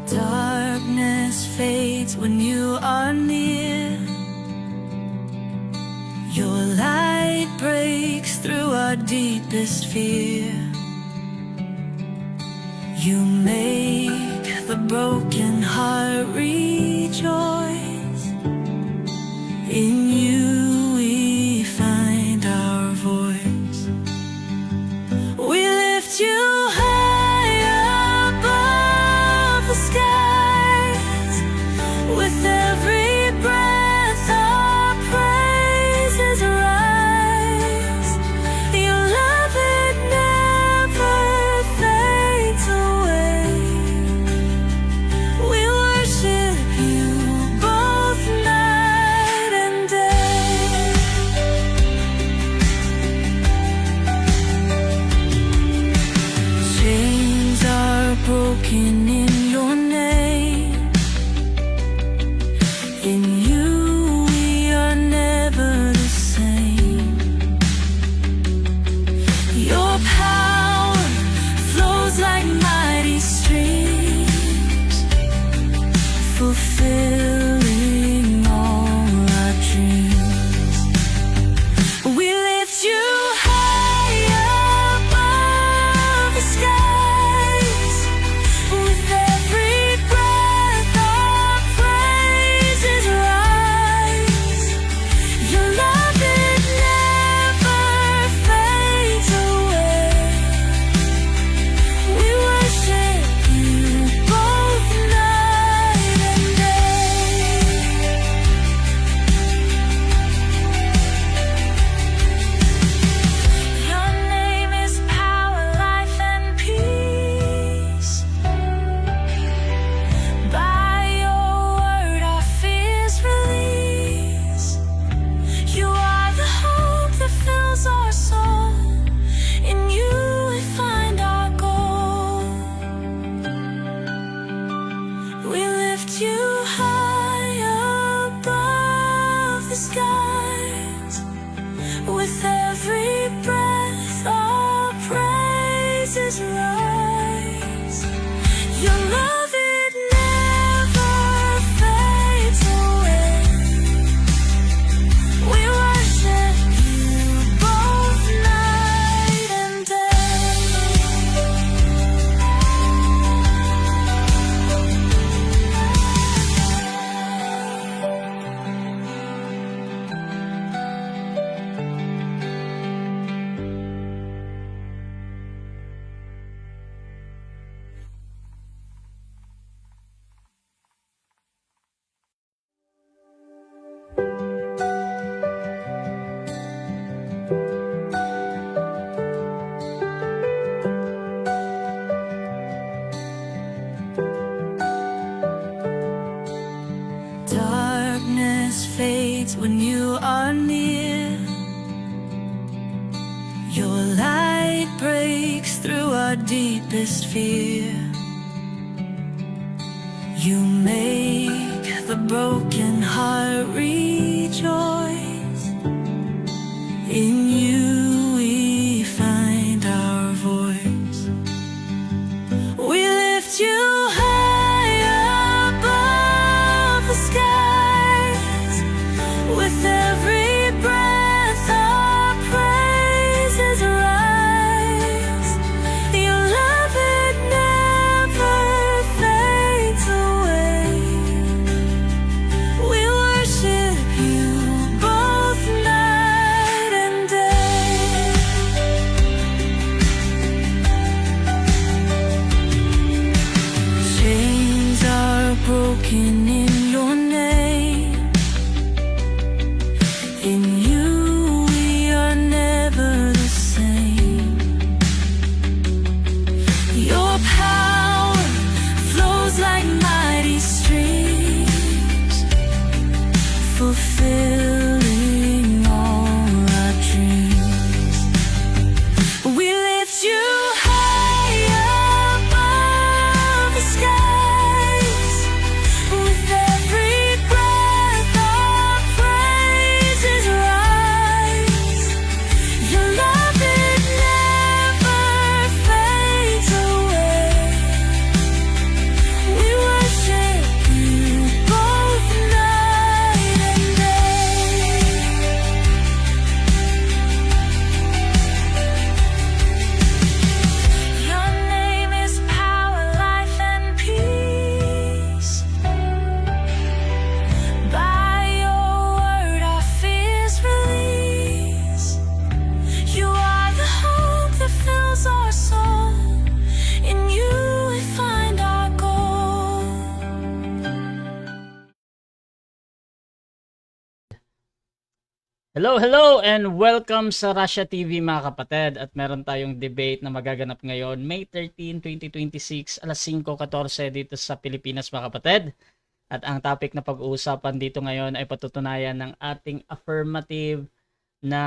Darkness fades when you are near. Your light breaks through our deepest fear. You make the broken heart rejoice. In you we find our voice. We lift you high above the skies. With every breath our praises rise. Your love, it never fades away. We worship you both night and day. Chains are broken in your name. In you we are never the same. Your power flows like mighty streams, fulfilling all our dreams. We lift you high above the skies. With every breath our praises rise. Your love, it never fades away. We worship you both night and day. Your name is power, life, and peace. By your word our fears release. You are the hope that fills our soul. In you we find our goal. We lift you high above the skies. With every breath our praises rise. Your love, it never fades away. We worship you both night and day. Darkness fades when you are near. Your light breaks through our deepest fear. You make the broken heart rejoice. In you we find our voice. We lift you high above the skies. With every breath our praises rise. Your love, it never fades away. We worship you both night and day. Hello and welcome sa Russia TV mga kapatid. At meron tayong debate na magaganap ngayon May 13, 2026 alas 5:14 dito sa Pilipinas mga kapatid. At ang topic na pag-uusapan dito ngayon ay patutunayan ng ating affirmative na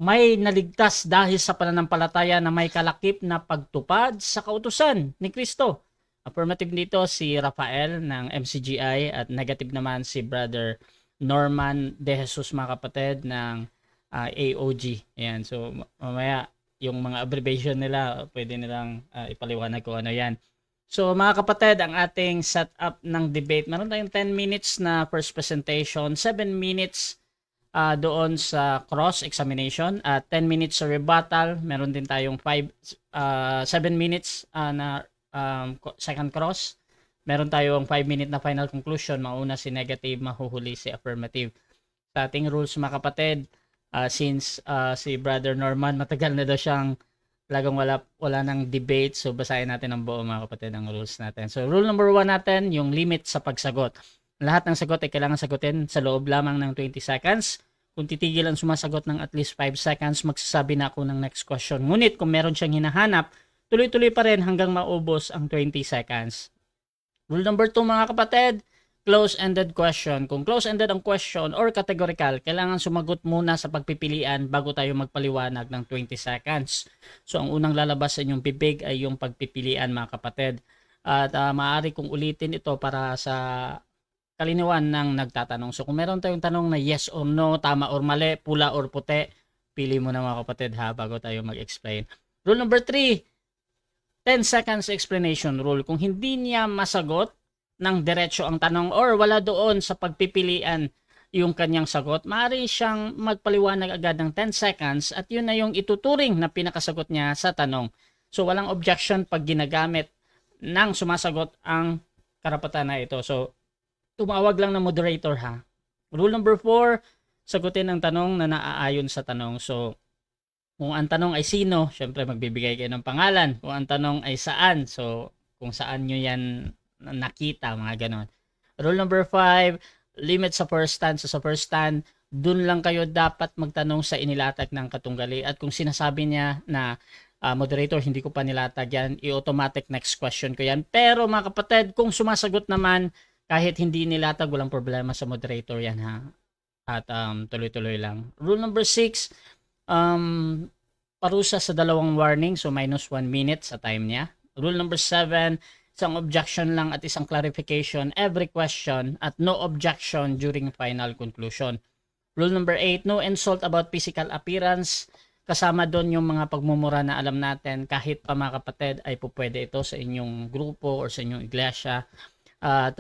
may naligtas dahil sa pananampalataya na may kalakip na pagtupad sa kautusan ni Kristo. Affirmative dito si Rafael ng MCGI at negative naman si Brother Norman De Jesus mga kapatid ng AOG. Ayan, so mamaya yung mga abbreviation nila pwede nilang ipaliwanag kung ano yan. So mga kapatid, ang ating setup ng debate, meron tayong 10 minutes na first presentation, 7 minutes doon sa cross-examination at 10 minutes sa rebuttal. Meron din tayong 7 minutes na second cross. Meron tayong 5-minute na final conclusion. Mauna si negative, mahuhuli si affirmative. Sa ating rules mga kapatid, since si Brother Norman matagal na daw siyang talagang wala nang debate, so basahin natin ang buo mga kapatid ang rules natin. So rule number 1 natin, yung limit sa pagsagot. Lahat ng sagot ay kailangan sagutin sa loob lamang ng 20 seconds. Kung titigil ang sumasagot ng at least 5 seconds, magsasabi na ako ng next question. Ngunit kung meron siyang hinahanap, tuloy-tuloy pa rin hanggang maubos ang 20 seconds. Rule number 2 mga kapatid, close-ended question. Kung close-ended ang question or categorical, kailangan sumagot muna sa pagpipilian bago tayo magpaliwanag ng 20 seconds. So ang unang lalabas sa inyong bibig ay yung pagpipilian mga kapatid. At maaari kong ulitin ito para sa kalinawan ng nagtatanong. So kung meron tayong tanong na yes or no, tama or mali, pula or puti, pili mo na mga kapatid ha bago tayo mag-explain. Rule number 3, 10 seconds explanation rule. Kung hindi niya masagot ng diretso ang tanong or wala doon sa pagpipilian yung kanyang sagot, maaari siyang magpaliwanag agad ng 10 seconds at yun na yung ituturing na pinakasagot niya sa tanong. So walang objection pag ginagamit ng sumasagot ang karapatan na ito. So tumawag lang ng moderator ha. Rule number 4, sagutin ang tanong na naaayon sa tanong. So kung ang tanong ay sino, syempre magbibigay kayo ng pangalan. Kung ang tanong ay saan, so kung saan nyo yan nakita, mga ganon. Rule number 5, limit sa first stand. So sa first stand, dun lang kayo dapat magtanong sa inilatag ng katunggali. At kung sinasabi niya na moderator, hindi ko pa nilatag yan, i-automatic next question ko yan. Pero mga kapatid, kung sumasagot naman, kahit hindi nilatag, walang problema sa moderator yan ha. At tuloy-tuloy lang. Rule number 6, parusa sa dalawang warning, so minus 1 minute sa time niya. Rule number 7, isang objection lang at isang clarification every question at no objection during final conclusion. Rule number 8, no insult about physical appearance. Kasama doon yung mga pagmumura na alam natin kahit pa mga kapatid ay po pwede ito sa inyong grupo or sa inyong iglesia. At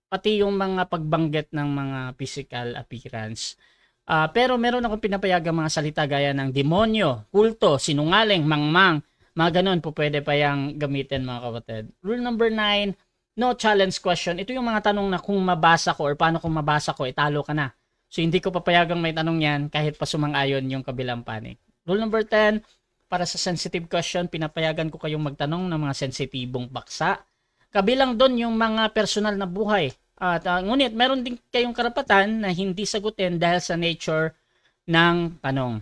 pati yung mga pagbanggit ng mga physical appearance. Pero meron akong pinapayagang mga salita gaya ng demonyo, kulto, sinungaling, mangmang, mga ganun po pwede pa yung gamitin mga kapatid. Rule number 9, no challenge question. Ito yung mga tanong na kung mabasa ko or paano kung mabasa ko, italo ka na. So hindi ko papayagang may tanong yan kahit pa sumang-ayon yung kabilang panig. Rule number 10, para sa sensitive question, pinapayagan ko kayong magtanong ng mga sensitibong baksa. Kabilang doon yung mga personal na buhay. At ngunit meron din kayong karapatan na hindi sagutin dahil sa nature ng tanong.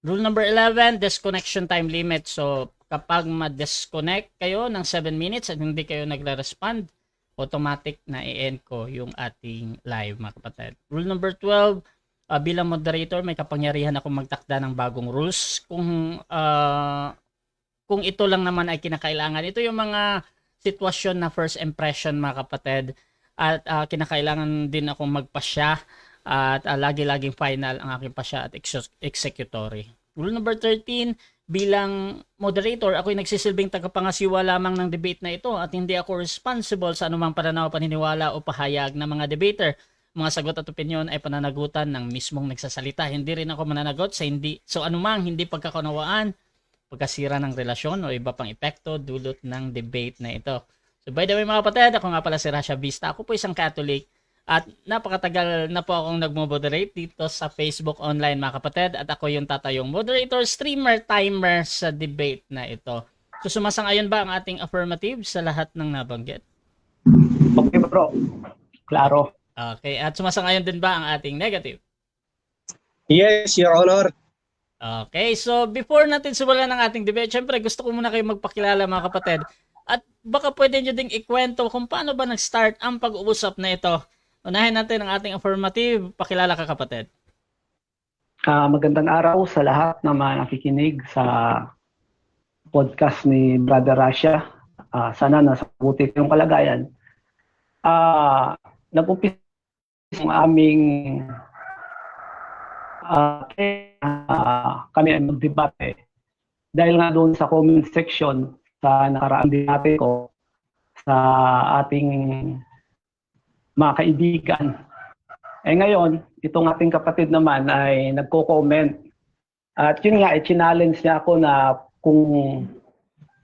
Rule number 11, disconnection time limit. So kapag ma-disconnect kayo ng 7 minutes at hindi kayo nagre-respond, automatic na i-end ko yung ating live mga kapatid. Rule number 12, bilang moderator may kapangyarihan akong magtakda ng bagong rules. Kung ito lang naman ay kinakailangan. Ito yung mga sitwasyon na first impression mga kapatid. At kinakailangan din akong magpasya at lagi-laging final ang aking pasya at executory. Rule number 13, bilang moderator, ako'y nagsisilbing tagapangasiwa lamang ng debate na ito at hindi ako responsible sa anumang pananaw, paniniwala o pahayag ng mga debater. Mga sagot at opinion ay pananagutan ng mismong nagsasalita. Hindi rin ako mananagot sa anumang hindi pagkakunawaan, pagkasira ng relasyon o iba pang epekto dulot ng debate na ito. So by the way mga kapatid, ako nga pala si Rasha Vista. Ako po isang Catholic at napakatagal na po akong nagmo-moderate dito sa Facebook online mga kapatid at ako yung tatayong moderator, streamer, timer sa debate na ito. So sumasang-ayon ba ang ating affirmative sa lahat ng nabanggit? Okay bro, klaro. Okay, at sumasang-ayon din ba ang ating negative? Yes, Your Honor. Okay, so before natin simulan ang ating debate, syempre gusto ko muna kayo magpakilala mga kapatid. At baka pwede nyo ding ikwento kung paano ba nag-start ang pag-uusap na ito. Unahin natin ang ating affirmative. Pakilala ka kapatid. Magandang araw sa lahat na mga nakikinig sa podcast ni Brother Russia. Sana nasa mabuti kayong kalagayan. Nag-umpisa ang aming kami ay magdebate dahil nga doon sa comment section sa nakaraang debate ko sa ating mga kaibigan. Ngayon, itong ating kapatid naman ay nagko-comment. At yun nga, challenge niya ako na kung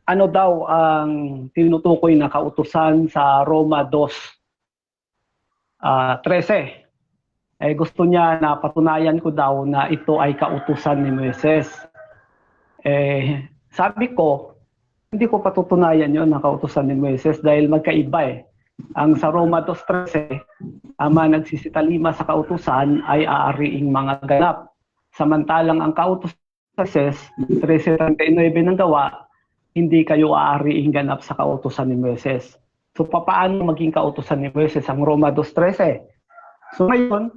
ano daw ang tinutukoy na kautusan sa Roma 2:13. Gusto niya na patunayan ko daw na ito ay kautusan ni Moises. Sabi ko, hindi ko patutunayan yon na kautusan ni Moises dahil magkaiba . Ang sa Roma 2:13, ang mga nagsisitalima sa kautusan ay aariing mga ganap. Samantalang ang kautusan sa 13:39 ng gawa, hindi kayo aariing ganap sa kautusan ni Moises. So paano maging kautusan ni Moises ang Roma 2:13? So ngayon,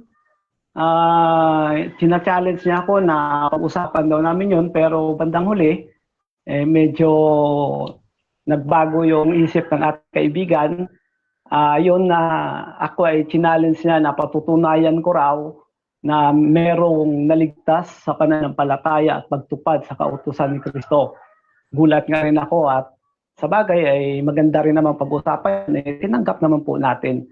challenge niya ako na pag-usapan daw namin yon, pero bandang huli, medyo nagbago yung isip ng ating kaibigan. Yun na ako ay challenge niya na patutunayan ko raw na merong naligtas sa pananampalataya at pagtupad sa kautusan ni Kristo. Gulat nga rin ako at sa bagay ay maganda rin naman pag-usapan. Tinanggap naman po natin.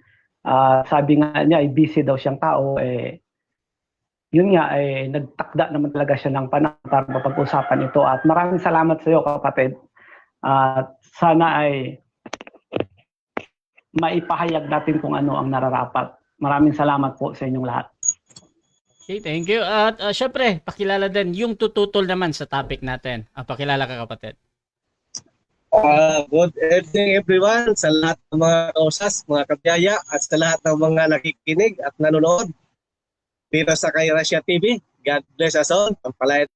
Sabi nga niya ay busy daw siyang tao. Yun nga ay nagtakda naman talaga siya ng panahon para mapag-usapan ito. At maraming salamat sa iyo kapatid. At sana ay maipahayag natin kung ano ang nararapat. Maraming salamat po sa inyong lahat. Okay, thank you. At syempre, pakilala din yung tututol naman sa topic natin. Pakilala ka kapatid. Good evening everyone sa lahat ng mga kausas, mga kabiyaya at sa lahat ng mga nakikinig at nanonood dito sa Kay Russia TV. God bless us all. Pampalaya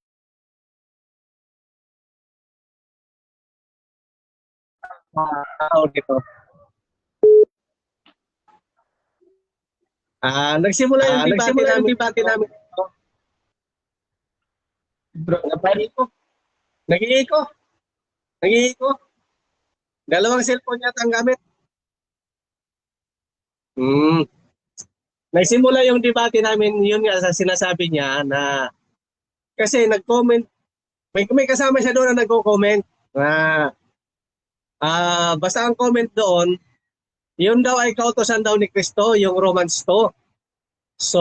mga tao dito. Nagsimula yung debate namin. Nag-iiko. Dalawang cellphone yata ang gamit. Nagsimula yung debate namin, yun nga sa sinasabi niya na kasi nag-comment, may kasama siya doon na nagko-comment na basta ang comment doon, yun daw ay kautosan daw ni Kristo, yung Romans 2. So,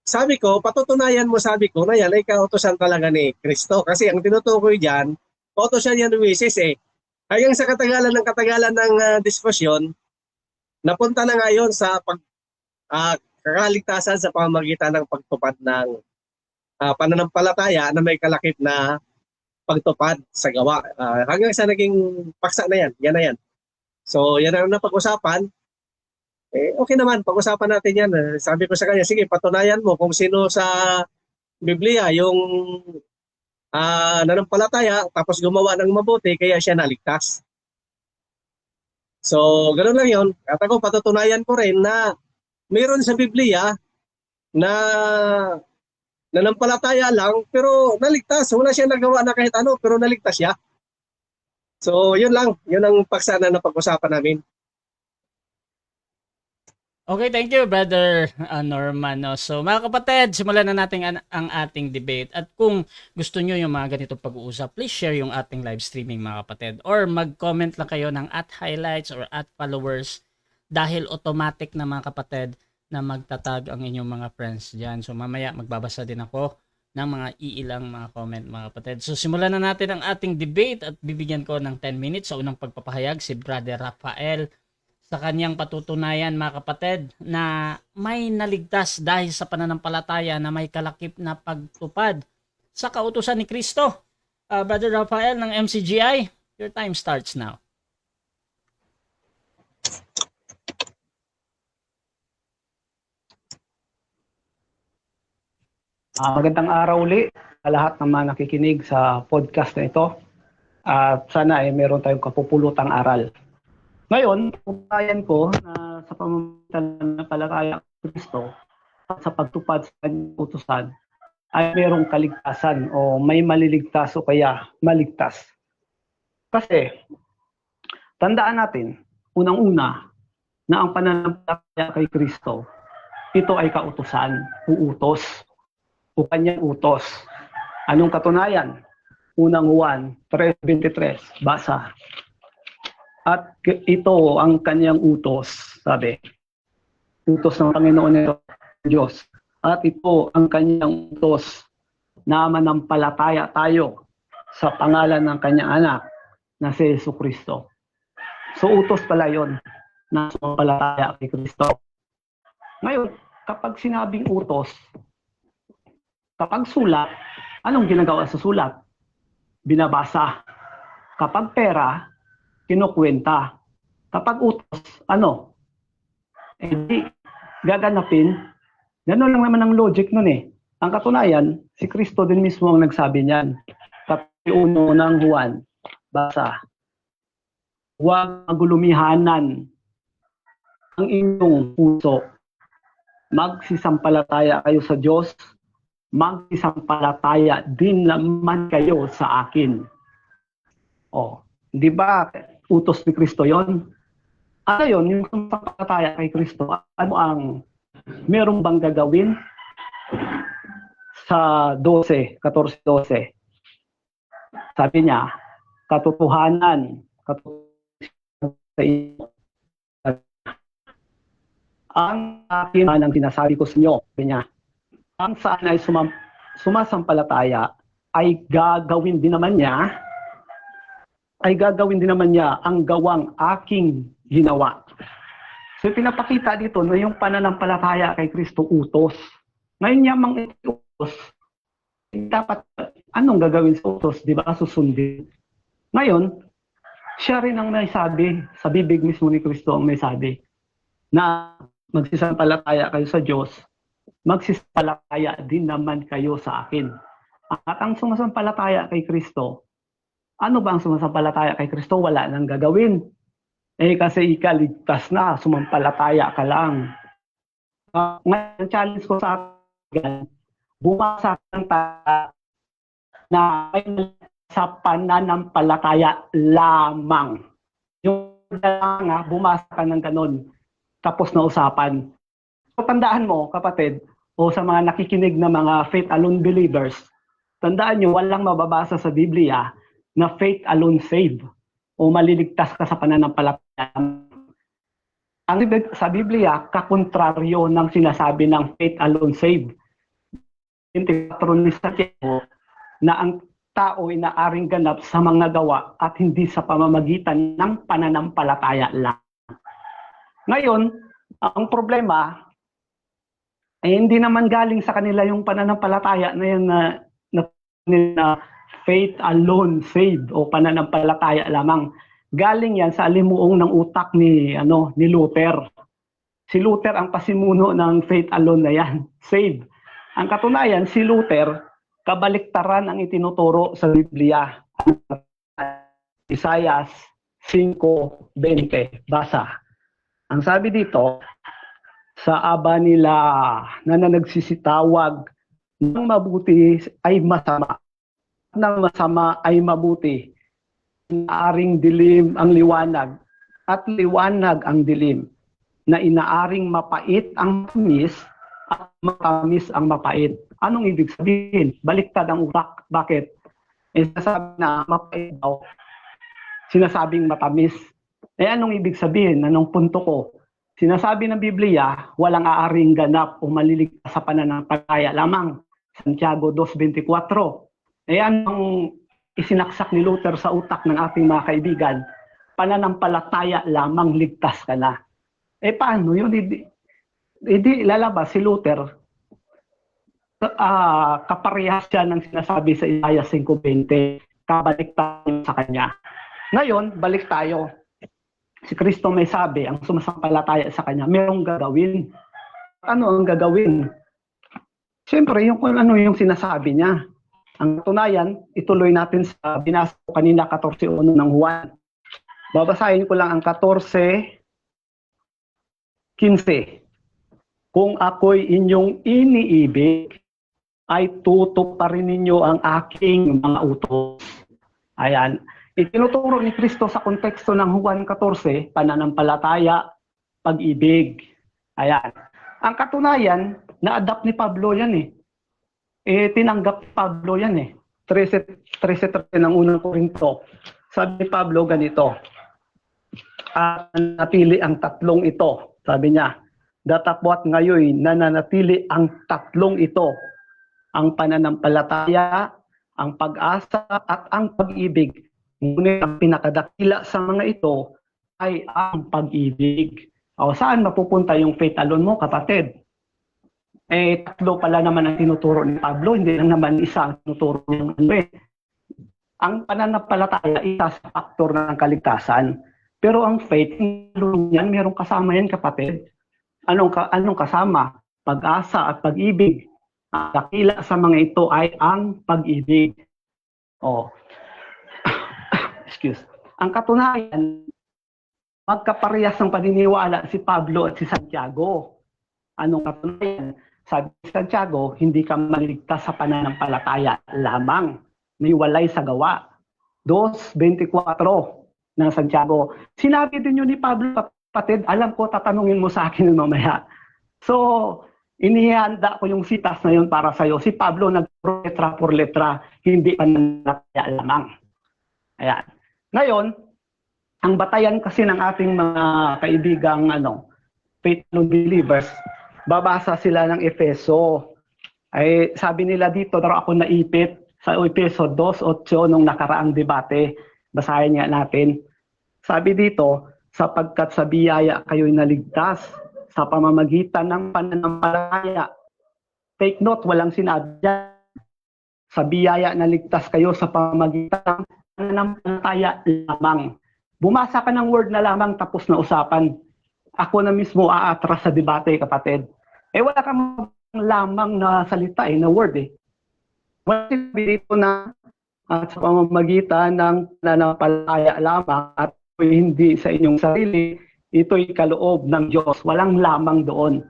sabi ko, patutunayan mo sabi ko na yan ay kautosan talaga ni Kristo. Kasi ang tinutukoy dyan, kautosan yan ni Moises . Hanggang sa katagalan ng diskusyon, napunta na ngayon sa kakaligtasan sa pamamagitan ng pagtupad ng pananampalataya na may kalakip na pagtupad sa gawa. Hanggang sa naging paksa na yan, yan na yan. So, yan ang napag-usapan. Okay naman, pag-usapan natin yan. Sabi ko sa kanya, sige, patunayan mo kung sino sa Biblia yung nanampalataya tapos gumawa ng mabuti kaya siya naligtas. So, ganoon lang yun. At ako, patutunayan ko rin na mayroon sa Biblia na nanampalataya lang pero naligtas. Wala siya nagawa na kahit ano pero naligtas siya. So, yun lang. Yun ang paksa na pag-usapan namin. Okay, thank you, Brother Norman. No? So, mga kapatid, simulan na natin ang ating debate. At kung gusto nyo yung mga ganito pag-uusap, please share yung ating live streaming, mga kapatid. Or mag-comment lang kayo ng @highlights or @followers dahil automatic na, mga kapatid, na magtatag ang inyong mga friends dyan. So, mamaya magbabasa din ako ng mga iilang mga comment, mga kapatid. So, simulan na natin ang ating debate at bibigyan ko ng 10 minutes sa unang pagpapahayag si Brother Rafael sa kanyang patutunayan, mga kapatid, na may naligtas dahil sa pananampalataya na may kalakip na pagtupad sa kautusan ni Kristo. Brother Rafael ng MCGI, your time starts now. Magandang araw uli sa lahat ng mga nakikinig sa podcast na ito. At sana ay meron tayong kapupulutang aral. Ngayon, putayan ko na sa pamamagitan ng palataya ng Kristo at sa pagtupad sa kanyang utusan ay merong kaligtasan o may maliligtas o kaya maligtas. Kasi, tandaan natin, unang-una, na ang pananampalataya kay Kristo, ito ay kautusan, uutos, o kanyang utos. Anong katunayan? Unang Juan 3:23, basa. At ito ang kanyang utos, sabi. Utos ng Panginoon nito, Diyos. At ito ang kanyang utos na manampalataya tayo sa pangalan ng kanyang anak na si Jesucristo. So utos pala yon na sumampalataya kay Kristo. Ngayon, kapag sinabing utos, kapag sulat, anong ginagawa sa sulat? Binabasa. Kapag pera, kinukwenta. Kapag utos, ano? Di gaganapin. Ganun lang naman ang logic nun eh. Ang katunayan, si Kristo din mismo ang nagsabi niyan. Kapag uno ng Juan, basa. Huwag magulumihanan ang inyong puso. Magsisampalataya kayo sa Diyos, magsisampalataya din naman kayo sa akin. Oh, di ba utos ni Kristo yon? Ano yon, yung sampalataya kay Kristo? Ano ang merong bang gagawin? Sa 14:12. Sabi niya, katotohanan, sa inyo. Ang akin ang sinasabi ko sa inyo, sabi niya, ang saan ay sumasampalataya ay gagawin din naman niya ang gawang aking ginawa. So pinapakita dito na yung pananampalataya kay Kristo utos. Ngayon yamang utos, dapat anong gagawin sa utos, di ba? Susundin. Ngayon, siya rin ang may sabi, sa bibig mismo ni Kristo ang may sabi, na magsisampalataya kayo sa Diyos, magsisampalataya din naman kayo sa akin. At ang sumasampalataya kay Kristo, ano ba ang sumasampalataya kay Kristo? Wala nang gagawin. Kasi ikaligtas na, sumampalataya ka lang. Ngayon, challenge ko sa atin, bumasa ng na sa pananampalataya lamang. Yung lang, bumasa ka ng ganun, tapos na usapan. So, tandaan mo, kapatid, o sa mga nakikinig na mga faith alone believers, tandaan nyo, walang mababasa sa Biblia na faith alone save o maliligtas ka sa pananampalataya. Ang sa Biblia, kakontraryo ng sinasabi ng faith alone save. Yung na ang tao ay naaring ganap sa mga gawa at hindi sa pamamagitan ng pananampalataya lang. Ngayon, ang problema ay hindi naman galing sa kanila yung pananampalataya na yan na faith alone saved o pananampalataya lamang. Galing yan sa alimuong ng utak ni Luther. Si Luther ang pasimuno ng faith alone na yan, saved. Ang katunayan, si Luther kabaliktaran ang itinuturo sa Biblia. Isaiah 5:20, basa. Ang sabi dito, sa aba nila na nagsisitawag ng mabuti ay masama, ng masama ay mabuti. Inaaring dilim ang liwanag at liwanag ang dilim, na inaaring mapait ang matamis at matamis ang mapait. Anong ibig sabihin? Baliktad ang utak. Bakit? Sinasabi na mapait daw, sinasabing matamis. Anong ibig sabihin? Anong punto ko? Sinasabi ng Biblia, walang aaring ganap o maliligtas sa pananampalataya lamang. Santiago 2:24. Anong isinaksak ni Luther sa utak ng ating mga kaibigan? Pananampalataya lamang, ligtas ka na. Paano yun? Hindi lalabas si Luther, kaparehas siya ng sinasabi sa Isaiah 5:20, kabaliktad sa kanya. Ngayon, balik tayo. Si Kristo may sabi, ang sumasampalataya sa kanya, mayroong gagawin. Ano ang gagawin? Siyempre, yung kung ano yung sinasabi niya. Ang katunayan, ituloy natin sa binasa ko kanina 14:1 ng Juan. Babasahin ko lang ang 14:15. Kung ako'y inyong iniibig, ay tutuparin ninyo ang aking mga utos. Ayan. Itinuturo ni Kristo sa konteksto ng Juan 14, pananampalataya, pag-ibig. Ayan. Ang katunayan, na-adapt ni Pablo yan eh. Tinanggap ni Pablo yan eh. 13:13 ng unang Korinto. Sabi ni Pablo ganito, napili ang tatlong ito. Sabi niya, datapwat ngayon nananatili ang tatlong ito. Ang pananampalataya, ang pag-asa, at ang pag-ibig. Ngunit ang pinakadakila sa mga ito ay ang pag-ibig. O saan mapupunta yung faith alone mo, kapatid? Tatlo pala naman ang tinuturo ni Pablo, hindi lang naman isa ang tinuturo ng ano eh. Ang pananampalataya, isa sa faktor ng kaligtasan. Pero ang faith, yan, merong kasama yan, kapatid. Anong kasama? Pag-asa at pag-ibig. Ang dakila sa mga ito ay ang pag-ibig. Excuse. Ang katunayan, magkaparehas ng paniniwala si Pablo at si Santiago. Anong katunayan? Sabi ni Santiago, hindi ka maliligtas sa pananampalataya lamang. May walay sa gawa. 2:24 ng Santiago. Sinabi din yun ni Pablo, kapatid, alam ko, tatanungin mo sa akin mamaya. So, inihanda ko yung sitas na yun para sa'yo. Si Pablo nag-letra por letra, hindi pananampalataya lamang. Ayan. Ngayon, ang batayan kasi ng ating mga kaibigang faithful believers, babasa sila ng Efeso. Ay sabi nila dito, pero ako naipit sa Efeso 2:8 nung nakaraang debate. Basahin nga natin. Sabi dito, sapagkat sa biyaya kayo'y naligtas sa pamamagitan ng pananampalataya. Take note, walang sinabi dyan. Sa biyaya naligtas kayo sa pamamagitan ng pananampalataya lamang. Bumasa ka ng word na lamang, tapos na usapan. Ako na mismo aatras sa debate, kapatid. Wala kang lamang na salita na word eh. Wala sinabi dito na sa pamamagitan ng pananampalataya lamang at hindi sa inyong sarili, ito'y kaloob ng Diyos. Walang lamang doon.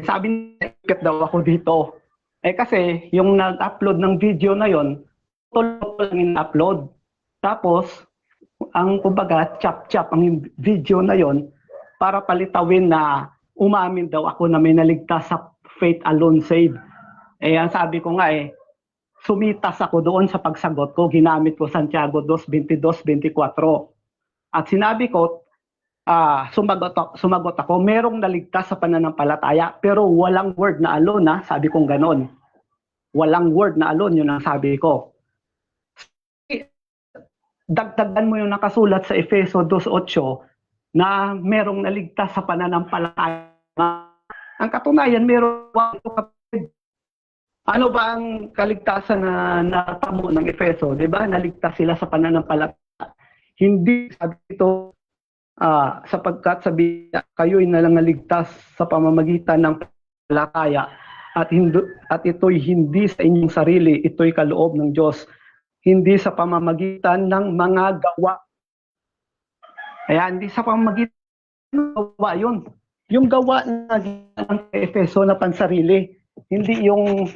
Sabi niya, daw ako dito. Kasi yung nag-upload ng video na yon, tuloy lang in-upload. Tapos, ang kumbaga, chop-chop ang video na yon para palitawin na umamin daw ako na may naligtas sa faith alone saved. Ang sabi ko nga sumitas ako doon sa pagsagot ko, ginamit ko Santiago 2:22-24. At sinabi ko, sumagot ako, merong naligtas sa pananampalataya, pero walang word na alone, sabi kong ganon. Walang word na alone, yun ang sabi ko. Dagdagan mo yung nakasulat sa Efeso 2:8 na merong naligtas sa pananampalataya. Ang katunayan, merong kapatid. Ano ba ang kaligtasan na natamo ng Efeso? Diba? Naligtas sila sa pananampalataya. Hindi sabi ito, sapagkat sabi kayo'y naligtas sa pamamagitan ng pananampalataya at ito'y hindi sa inyong sarili, ito'y kaloob ng Diyos. Hindi sa pamamagitan ng mga gawa. Hindi sa pamamagitan ng gawa yun. Yung gawa ng Efeso na pansarili, hindi yung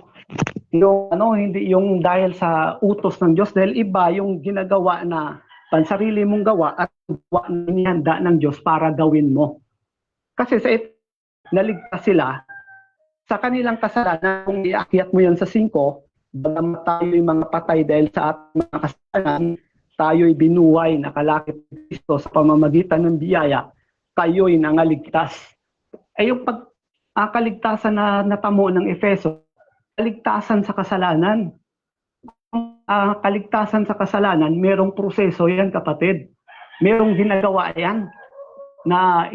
dahil sa utos ng Diyos, dahil iba yung ginagawa na pansarili mong gawa at gawa na inihanda ng Diyos para gawin mo. Kasi sa naligtas sila sa kanilang kasalanan. Kung iakyat mo yan sa 5, bagamat tayo'y mga patay dahil sa ating mga kasalanan, tayo'y binuhay na kalakip ni Kristo sa pamamagitan ng biyaya, tayo'y nangaligtas. Yung kaligtasan na natamo ng Efeso, kaligtasan sa kasalanan. Kaligtasan sa kasalanan, merong proseso yan, kapatid. Merong ginagawa yan na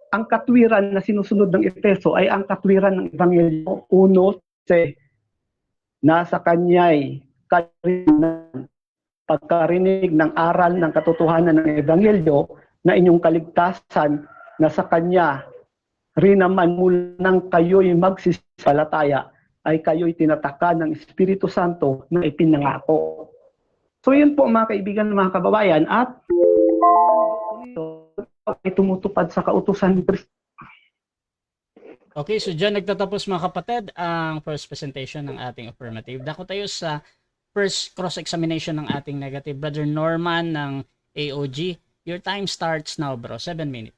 ang katwiran na sinusunod ng Efeso ay ang katwiran ng Ebanghelyo 1:13. Nasa kanya'y pagkarinig ng aral ng katotohanan ng Ebanghelyo na inyong kaligtasan, nasa kanya rin naman mula nang kayo'y magsisalataya ay kayo'y tinataka ng Espiritu Santo na ipinangako. So yun po mga kaibigan, mga kababayan, at ay tumutupad sa kautusan ni Kristo. Okay, so dyan nagtatapos mga kapatid ang first presentation ng ating affirmative. Dako tayo sa first cross-examination ng ating negative. Brother Norman ng AOG, your time starts now bro, 7 minutes.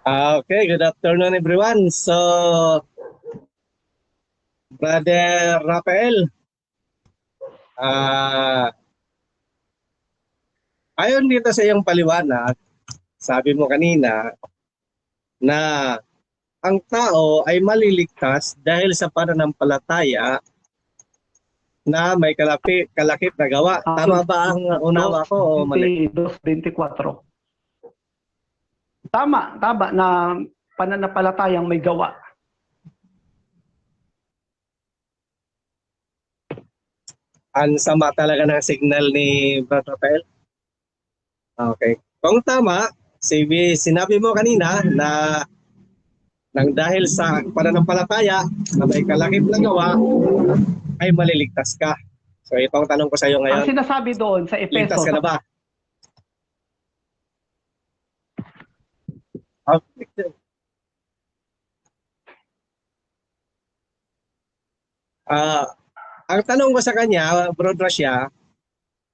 Okay, good afternoon everyone. So, Brother Rafael, ayon dito sa iyong paliwanag, sabi mo kanina na ang tao ay maliligtas dahil sa pananampalataya na may kalakip na gawa. Tama ba ang unawa ko o mali? 2:24. Tama na pananampalatayang may gawa. Ang sama talaga ng signal ni Brother Rafael. Okay. Kung tama, sinabi mo kanina na nang dahil sa pananampalataya na may kalakip na gawa, ay maliligtas ka. So ito ang tanong ko sa iyo ngayon. Ang sinasabi doon sa Ligtas Efeso, ka na ba? Ang tanong ko sa kanya, Bro Rasya,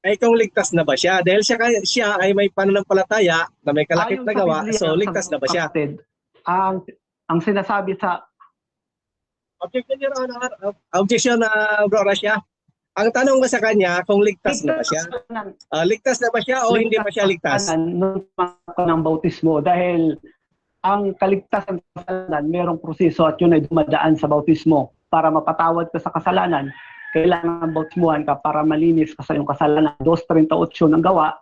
ay kung ligtas na ba siya? Dahil siya ay may pananampalataya na may kalakip ayon na sa gawa, Biblia, so ligtas na ba siya? kapatid, ang sinasabi sa Objection, Your Honor. Objection, Bro Rasya. Ang tanong ko sa kanya, kung ligtas na ba siya? Ligtas na ba siya o hindi pa siya ligtas? Nung ng bautismo, dahil ang kaligtasan sa kasalanan, merong proseso at yun ay dumadaan sa bautismo. Para mapatawad ka sa kasalanan, kailangan bautismuhan ka para malinis ka sa iyong kasalanan. 2:38 ng gawa,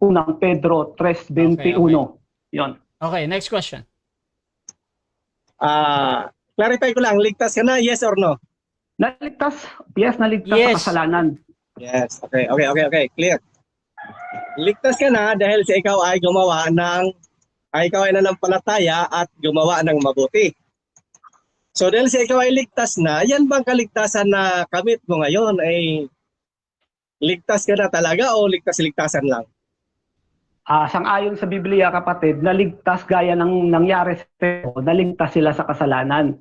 unang Pedro 3:21. Yon. Okay, next question. Clarify ko lang, ligtas ka na, yes or no? Naligtas? Yes, naligtas Yes. sa kasalanan. Yes. Okay. Clear. Ligtas ka na dahil sa ikaw ay ikaw ay nanampalataya at gumawa ng mabuti. So dahil sa ikaw ay ligtas na, yan bang kaligtasan na kamit mo ngayon ay ligtas ka na talaga o ligtas-ligtasan lang? Sang-ayon sa Biblia, kapatid, naligtas gaya ng nangyari sa Pedro, naligtas sila sa kasalanan.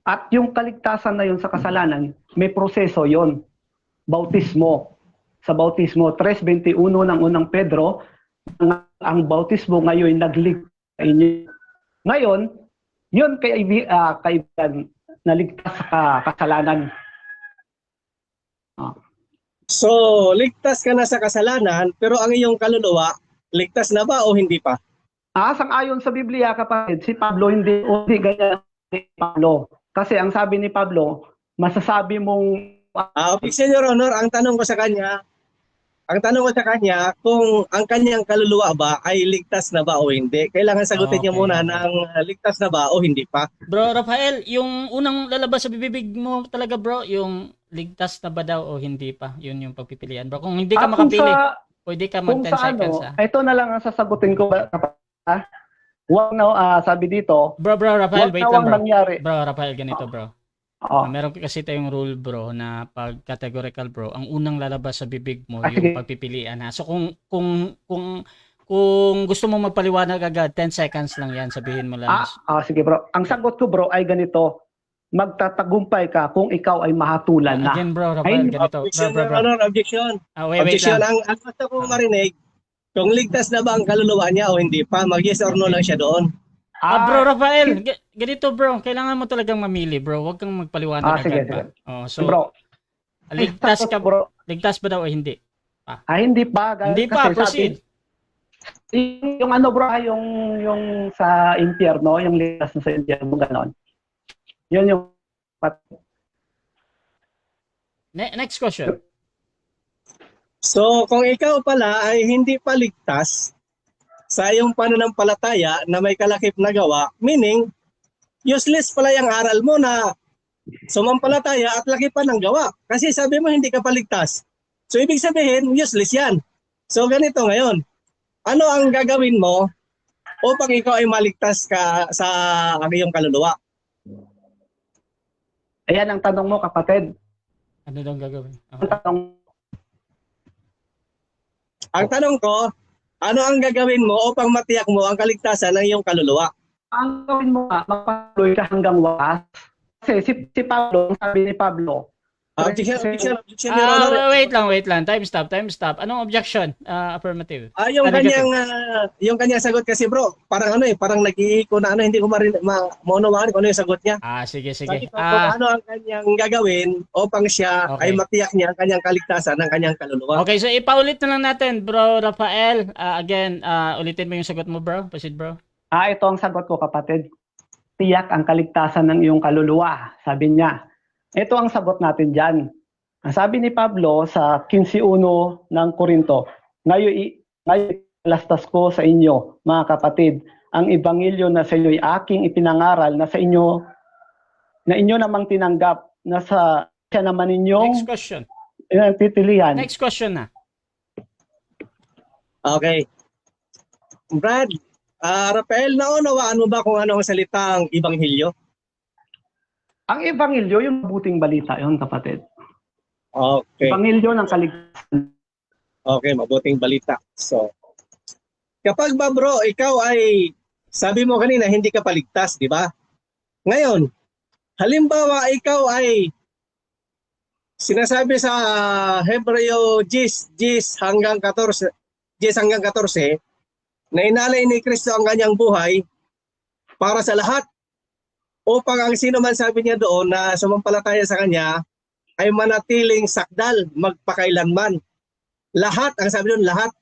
At yung kaligtasan na yun sa kasalanan, may proseso yon, bautismo. Sa bautismo 3:21 ng unang Pedro, ang bautismo ngayon nagligtas sa inyo. Ngayon, yun kaibigan, naligtas sa kasalanan. So, ligtas ka na sa kasalanan, pero ang iyong kaluluwa, ligtas na ba o hindi pa? Sang-ayon sa Biblia, kapatid, si Pablo hindi ganyan ni Pablo. Kasi ang sabi ni Pablo, masasabi mong Objection, Your Honor, ang tanong ko sa kanya, kung ang kanyang kaluluwa ba ay ligtas na ba o hindi. Kailangan sagutin niya muna ng ligtas na ba o hindi pa. Bro Rafael, yung unang lalabas sa bibig mo talaga bro, yung ligtas na ba daw o hindi pa? Yun yung pagpipilian bro. Kung hindi ka makapili, pwede ka mag 10 seconds. Ito na lang ang sasagutin ko. Huwag na, sabi dito, Bro Rafael, wait lang bro. Nangyari. Bro Rafael, ganito bro. Meron kasi tayong rule bro na pag categorical bro, ang unang lalabas sa bibig mo yung pagpipilian ha. So kung gusto mo magpaliwanag agad, 10 seconds lang yan, sabihin mo lang. Sige bro. Ang sagot ko bro ay ganito. Magtatagumpay ka kung ikaw ay mahatulan na. Again bro, Rafael, ganito. Objection, Bro. Objection. Wait Objection. lang. Ang gusto kong marinig, kung ligtas na ba ang kaluluwa niya o hindi pa, mag-yes or no lang siya doon. Bro Rafael, ganito bro, kailangan mo talagang mamili bro, huwag kang magpaliwanag agad. So bro, ligtas ka bro. Ligtas ba daw o hindi? Hindi pa. Hindi pa, proceed. Yung ano bro, yung sa impyerno, yung ligtas na sa impyerno, ganon. Yun yung next question. So, kung ikaw pala ay hindi pa ligtas sa iyong pananampalataya na may kalakip na gawa, meaning, useless pala yung aral mo na sumampalataya at laki pa ng gawa. Kasi sabi mo hindi ka paligtas. So ibig sabihin, useless yan. So ganito ngayon, ano ang gagawin mo upang ikaw ay maligtas ka sa iyong kaluluwa? Ayan ang tanong mo, kapatid. Ano daw ang gagawin? Ang tanong, Ang tanong ko, ano ang gagawin mo upang matiyak mo ang kaligtasan ng iyong kaluluwa? ang gawin mo nga, magpatuloy ka hanggang wakas. Kasi si Pablo, sabi ni Pablo, Objection, Your Honor. Wait lang. Time stop. Anong objection? Affirmative. Yung Negative. kanyang sagot kasi bro, parang parang nag-iiko na hindi ko maunawaan kung ano yung sagot niya. Sige. Sabi ko, kung ano ang kanyang gagawin upang siya Okay. ay matiyak niya ang kanyang kaligtasan ng kanyang kaluluwa. Okay, so ipaulit na lang natin, bro Rafael. Again, ulitin mo yung sagot mo, bro. Proceed, bro. ito ang sagot ko, kapatid. Tiyak ang kaligtasan ng iyong kaluluwa, sabi niya. Ito ang sagot natin dyan. Ang sabi ni Pablo sa 15:1 ng Korinto, ngayon lastas ko sa inyo, mga kapatid, ang ebanghelyo na sa iyo ay aking ipinangaral na sa inyo, na inyo namang tinanggap, na sa siya naman ninyong Next question. titilihan. Next question na. Okay. Brad, Rafael, naunawaan mo ba kung ano ang salitang ebanghelyo? Ang ebanghelyo, yung mabuting balita yon, kapatid. Okay. Ebanghelyo ng kaligtasan. Okay, mabuting balita. So, kapag ba bro, ikaw ay, sabi mo kanina, hindi ka paligtas, di ba? Ngayon, halimbawa ikaw ay, sinasabi sa Hebreo 10 hanggang 14, na inalay ni Kristo ang kanyang buhay para sa lahat, upang ang sino man sabi niya doon na sumampalataya sa kanya ay manatiling sakdal magpakailanman. Lahat, ang sabi doon, lahat.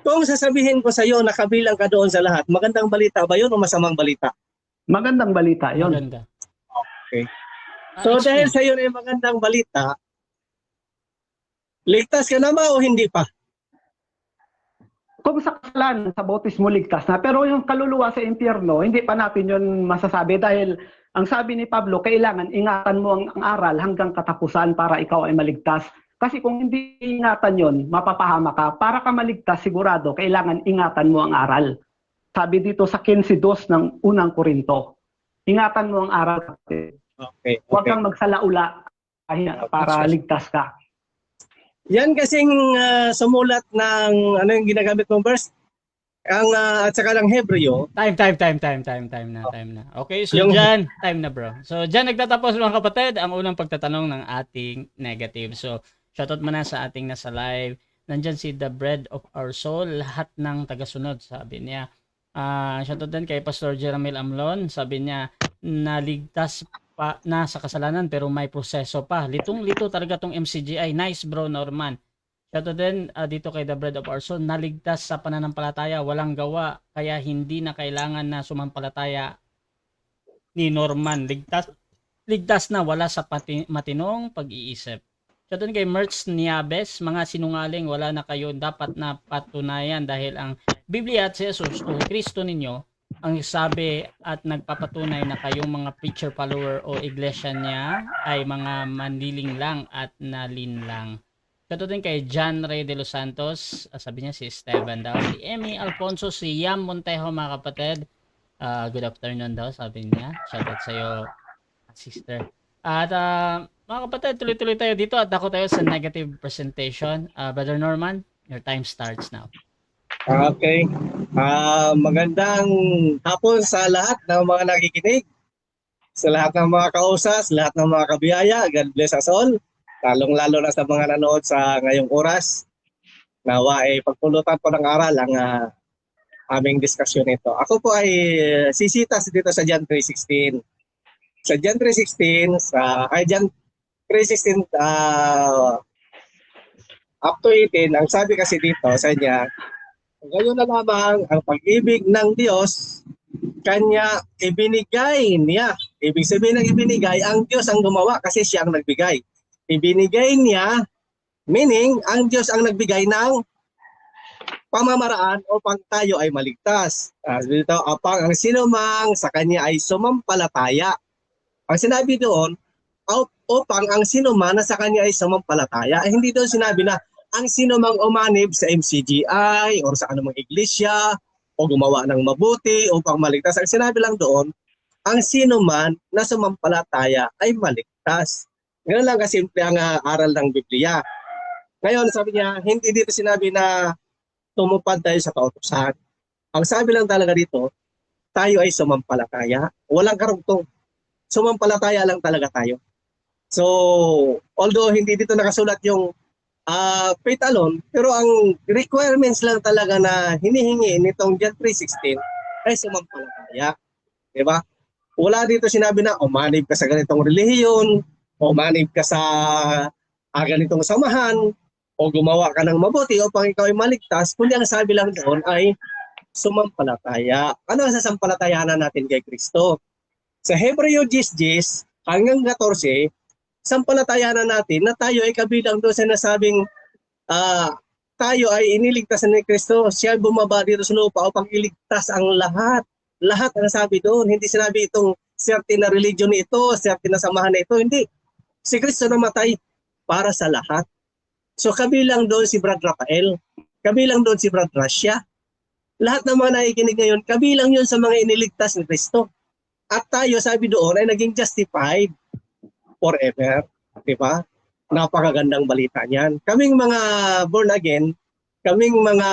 Kung sasabihin ko sa iyo na kabilang ka doon sa lahat, magandang balita ba yun o masamang balita? Magandang balita yon. Maganda. Okay. So dahil sa iyo ay magandang balita, ligtas ka na ba o hindi pa? Kung sa kasalanan, sa bautismo ligtas na, pero yung kaluluwa sa impyerno, hindi pa natin yun masasabi dahil ang sabi ni Pablo, kailangan ingatan mo ang aral hanggang katapusan para ikaw ay maligtas. Kasi kung hindi ingatan yon, mapapahama ka. Para ka maligtas, sigurado, kailangan ingatan mo ang aral. Sabi dito sa 15:2 ng unang Korinto, ingatan mo ang aral. Okay. Huwag kang magsalaula para ligtas ka. Yan kasing sumulat ng ano yung ginagamit mong verse, at saka ng Hebreo. Time na. Okay, so Yung- dyan, time na, bro. So dyan nagtatapos, mga kapatid, ang unang pagtatanong ng ating negative. So shoutout muna sa ating nasa live. Nandyan si The Bread of Our Soul, lahat ng tagasunod, sabi niya. Shoutout din kay Pastor Jeramil Amlon, sabi niya, naligtas pa na sa kasalanan pero may proseso pa. Litong-lito talaga tong MCGI. Nice, bro Norman. Shoutout din dito kay The Bread of Our Soul, naligtas sa pananampalataya, walang gawa, kaya hindi na kailangan na sumampalataya ni Norman. Ligtas na, wala sa matinong pag-iisip. Shoutout din kay Merch Niabes, mga sinungaling, wala na kayo dapat na patunayan dahil ang Biblia at si Jesus o Kristo ninyo ang sabi at nagpapatunay na kayong mga preacher follower o iglesia niya ay mga manliling lang at nalinlang. Kato din kay John Ray de los Santos, sabi niya si Esteban daw, si Emmy Alfonso, si Yam Montejo, mga kapatid. Good afternoon daw, sabi niya. Shoutout sa iyo, sister. At mga kapatid, tuloy-tuloy tayo dito at ako tayo sa negative presentation. Brother Norman, your time starts now. Okay. Magandang hapon sa lahat ng mga nakikinig, sa lahat ng mga kausas, lahat ng mga kabiyaya. God bless us all. Lalong-lalo na sa mga nanood sa ngayong oras. Nawa ay pagpulutan po ng aral ang aming diskusyon ito. Ako po ay sisitas dito sa John 3:16. Sa John 3:16, John 3:16 up to 18, ang sabi kasi dito sa niya, ngayon na lamang ang pag-ibig ng Diyos, Kanya ibinigay niya. Ibig sabihin ng ibinigay, ang Diyos ang gumawa kasi siya ang nagbigay. Ibinigay niya, meaning ang Diyos ang nagbigay ng pamamaraan upang tayo ay maligtas. Dito, upang ang sinumang sa Kanya ay sumampalataya. Ang sinabi doon, upang ang sinuman na sa kanya ay sumampalataya. Hindi doon sinabi na ang sinumang umanib sa MCGI o sa anumang iglesia o gumawa ng mabuti upang maligtas. Ang sinabi lang doon, ang sinuman na sumampalataya ay maligtas. Ganun lang kasimple ang aral ng Biblia. Ngayon, sabi niya, hindi dito sinabi na tumupad tayo sa kautusan. Ang sabi lang talaga dito, tayo ay sumampalataya. Walang karugtong. Sumampalataya lang talaga tayo. So, although hindi dito nakasulat yung faith alone, pero ang requirements lang talaga na hinihingi nitong John 3:16 ay sumampalataya. Diba? Wala dito sinabi na umanib ka sa ganitong relihiyon, umanib ka sa ganitong samahan, o gumawa ka ng mabuti upang ikaw ay maligtas, kundi ang sabi lang doon ay sumampalataya. Ano ang sasampalatayanan natin kay Kristo? Sa Hebreo 10:10 hanggang 14, sampalatayanan natin na tayo ay kabilang doon sa nasabing tayo ay iniligtas ni Kristo. Siya bumaba dito sa lupa upang iligtas ang lahat. Lahat ang sabi doon. Hindi sinabi itong certain na religion ito, certain na samahan na ito. Hindi. Si Kristo namatay para sa lahat. So kabilang doon si Brad Rafael, kabilang doon si Brad Rasha. Lahat ng mga nakikinig ngayon, kabilang yun sa mga iniligtas ni Kristo. At tayo, sabi doon, ay naging justified forever. Diba? Napakagandang balita niyan. Kaming mga born again, kaming mga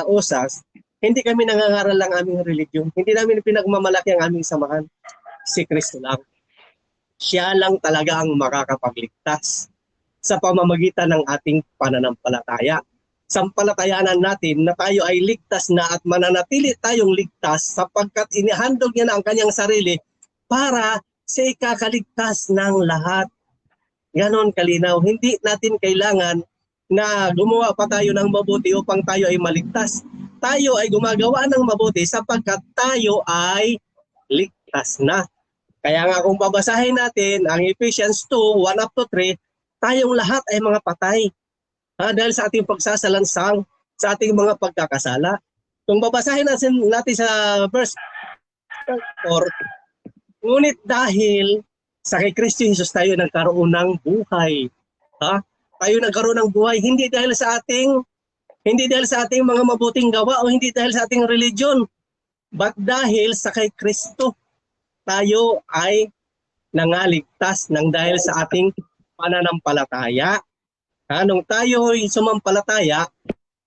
usas, hindi kami nangangaral lang aming religion. Hindi namin pinagmamalaki ang aming samahan. Si Kristo lang. Siya lang talaga ang makakapagligtas sa pamamagitan ng ating pananampalataya. Sampalatayanan natin na tayo ay ligtas na at mananatili tayong ligtas sapagkat inihandog niya na ang kanyang sarili para sa ikakaligtas ng lahat. Ganon kalinaw. Hindi natin kailangan na gumawa pa tayo ng mabuti upang tayo ay maligtas. Tayo ay gumagawa ng mabuti sapagkat tayo ay ligtas na. Kaya nga kung babasahin natin ang Ephesians 2:1-3, tayong lahat ay mga patay. Dahil sa ating pagsasalansang, sa ating mga pagkakasala. Kung babasahin natin sa verse 4, ngunit dahil sa kay Kristo Jesus tayo nagkaroon ng buhay. Tayo nagkaroon ng buhay hindi dahil sa ating mga mabuting gawa o hindi dahil sa ating religion, but dahil sa kay Kristo tayo ay nangaligtas ng dahil sa ating pananampalataya. Nung tayo ay sumampalataya,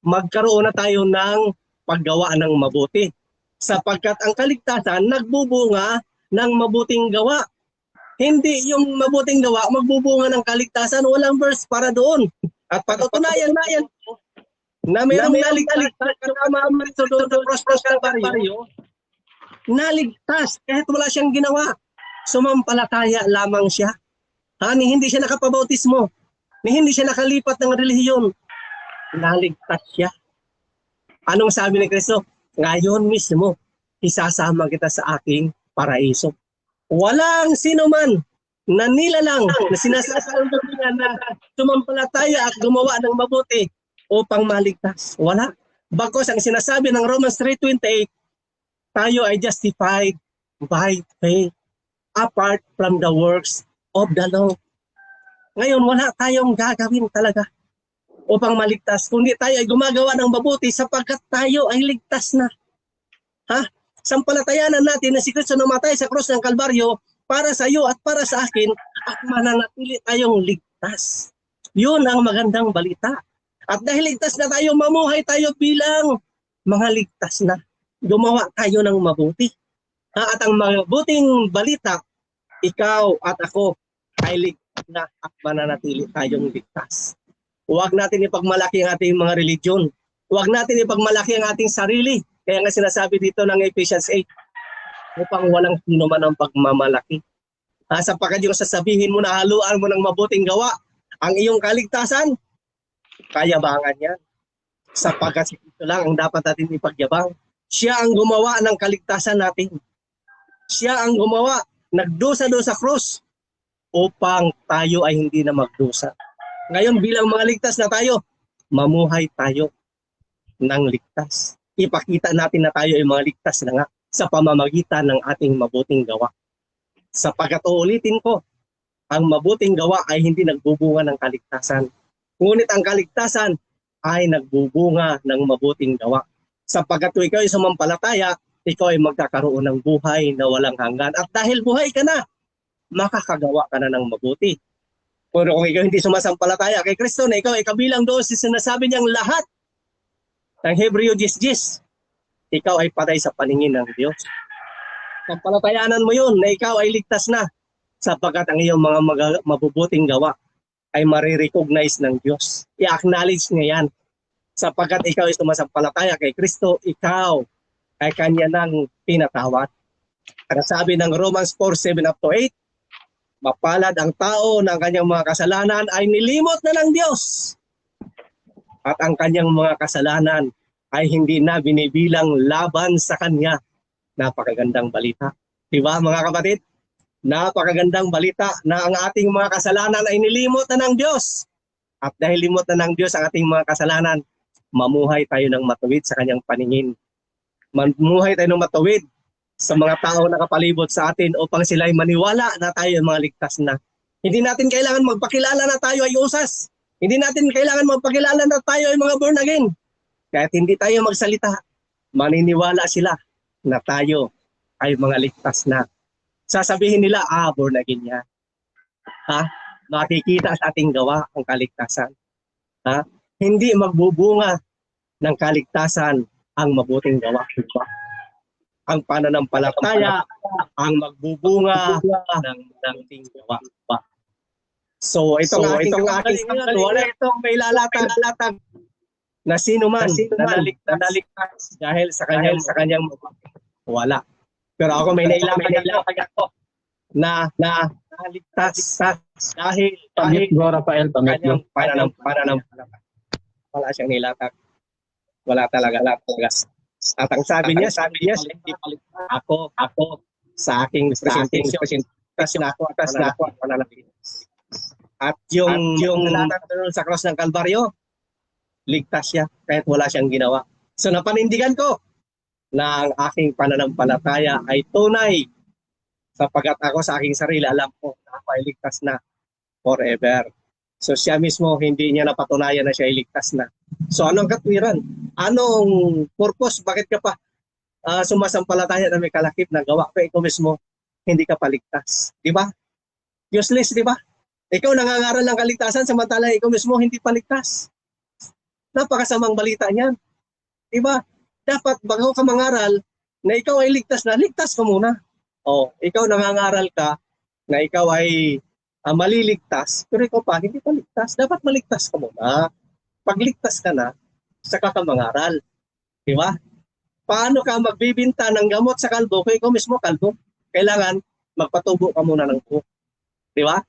magkaroon na tayo ng paggawa ng mabuti. Sapagkat ang kaligtasan nagbubunga ng mabuting gawa. Hindi yung mabuting gawa magbubunga ng kaligtasan, walang verse para doon. At patutunayan na yan na mayroong naligtas kasama sa doon sa cross Calvario, naligtas kahit wala siyang ginawa. Sumampalataya lamang siya. Hindi siya nakapabautismo. Hindi siya nakalipat ng relihiyon. Naligtas siya. Anong sabi ni Kristo? Ngayon mismo, isasama kita sa aking paraiso. Walang sino man na nilalang na sinasasalang na sumampalataya at gumawa ng mabuti upang maligtas. Wala. Bakos ang sinasabi ng Romans 3:28, tayo ay justified by faith apart from the works of the law. Ngayon, wala tayong gagawin talaga upang maligtas. Kundi tayo ay gumagawa ng mabuti sapagkat tayo ay ligtas na. Sampalatayanan natin na si Kristo namatay sa krus ng Kalbaryo para sa iyo at para sa akin at mananatili tayong ligtas. Yun ang magandang balita. At dahil ligtas na tayo, mamuhay tayo bilang mga ligtas na. Gumawa tayo ng mabuti. At ang mabuting balita, ikaw at ako ay ligtas na at mananatili tayong ligtas. Huwag natin ipagmalaki ang ating mga religion. Huwag natin ipagmalaki ang ating sarili. Kaya nga sinasabi dito ng Ephesians 8, upang walang sino man ang pagmamalaki. Sapagkat yung sasabihin mo na haluan mo ng mabuting gawa, ang iyong kaligtasan, kayabangan yan. Sapagkat si Kristo lang ang dapat natin ipagyabang. Siya ang gumawa ng kaligtasan natin. Siya ang gumawa, nagdusa-dusa krus, upang tayo ay hindi na magdusa. Ngayon bilang mga ligtas na tayo, mamuhay tayo ng ligtas. Ipakita natin na tayo ay mga ligtas na nga sa pamamagitan ng ating mabuting gawa. Sapagkat uulitin ko, ang mabuting gawa ay hindi nagbubunga ng kaligtasan. Ngunit ang kaligtasan ay nagbubunga ng mabuting gawa. Sapagkat kung ikaw ay sumampalataya, ikaw ay magkakaroon ng buhay na walang hanggan. At dahil buhay ka na, makakagawa ka na ng mabuti. Pero kung ikaw hindi sumasampalataya kay Kristo na ikaw ay kabilang doon sa sinasabi niyang lahat ng Hebreo 10:10, ikaw ay patay sa paningin ng Diyos. Sampalatayanan mo yun na ikaw ay ligtas na sapagkat ang iyong mga mabubuting gawa ay marirecognize ng Diyos. I-acknowledge niya yan. Sapagkat ikaw ay sumasampalataya kay Kristo, ikaw ay kanya nang pinatawad. Ang sabi ng Romans 4:7-8, mapalad ang tao na ang kanyang mga kasalanan ay nilimot na ng Diyos. At ang kanyang mga kasalanan ay hindi na binibilang laban sa kanya. Napakagandang balita. Diba mga kapatid? Napakagandang balita na ang ating mga kasalanan ay nilimot na ng Diyos. At dahil limot na ng Diyos ang ating mga kasalanan, mamuhay tayo ng matuwid sa kanyang paningin. Mamuhay tayo ng matuwid sa mga tao na kapalibot sa atin upang sila ay maniwala na tayo ay mga ligtas na. Hindi natin kailangan magpakilala na tayo ay usas. Hindi natin kailangan magpakilala na tayo ay mga born again. Kahit hindi tayo magsalita, maniniwala sila na tayo ay mga ligtas na. Sasabihin nila, born again yan. Makikita sa ating gawa ang kaligtasan. Hindi magbubunga ng kaligtasan ang mabuting gawa. Ang pananampalataya ang magbubunga ng mabuting gawa. So itong aking wala itong may lalatag na sino man naligtas dahil sa kanyang wala. Pero ako may nailatag ako na naligtas dahil Rafael, kanyang pananampalataya. Wala siyang nilatag. Wala talaga. At ang sabi niya, hindi paligtas ako sa aking presentation. Atas na ako ang pananampalataya. At yung natatalo sa cross ng Kalbaryo, ligtas siya kahit wala siyang ginawa. So napanindigan ko na ang aking pananampalataya ay tunay sapagkat ako sa aking sarili alam ko na ako ay ligtas na forever. So siya mismo hindi niya napatunayan na siya ay ligtas na. So anong katwiran? Anong purpose? Bakit ka pa sumasampalataya na may kalakip na gawa ko ikaw mismo hindi ka paligtas? Di ba? Useless, di ba? Ikaw nangangaral ng kaligtasan samantala ikaw mismo hindi paligtas. Napakasamang balita niyan. Di ba? Dapat bago ka mangaral na ikaw ay ligtas na, ligtas ka muna. Ikaw nangangaral ka na ikaw ay maliligtas, pero ikaw pa hindi pa ligtas. Dapat maligtas ka muna. Pag ligtas ka na, saka ka mangaral. Di ba? Paano ka magbibinta ng gamot sa kalbo kung ikaw mismo kalbo? Kailangan magpatubo ka muna ng buhok. Di ba?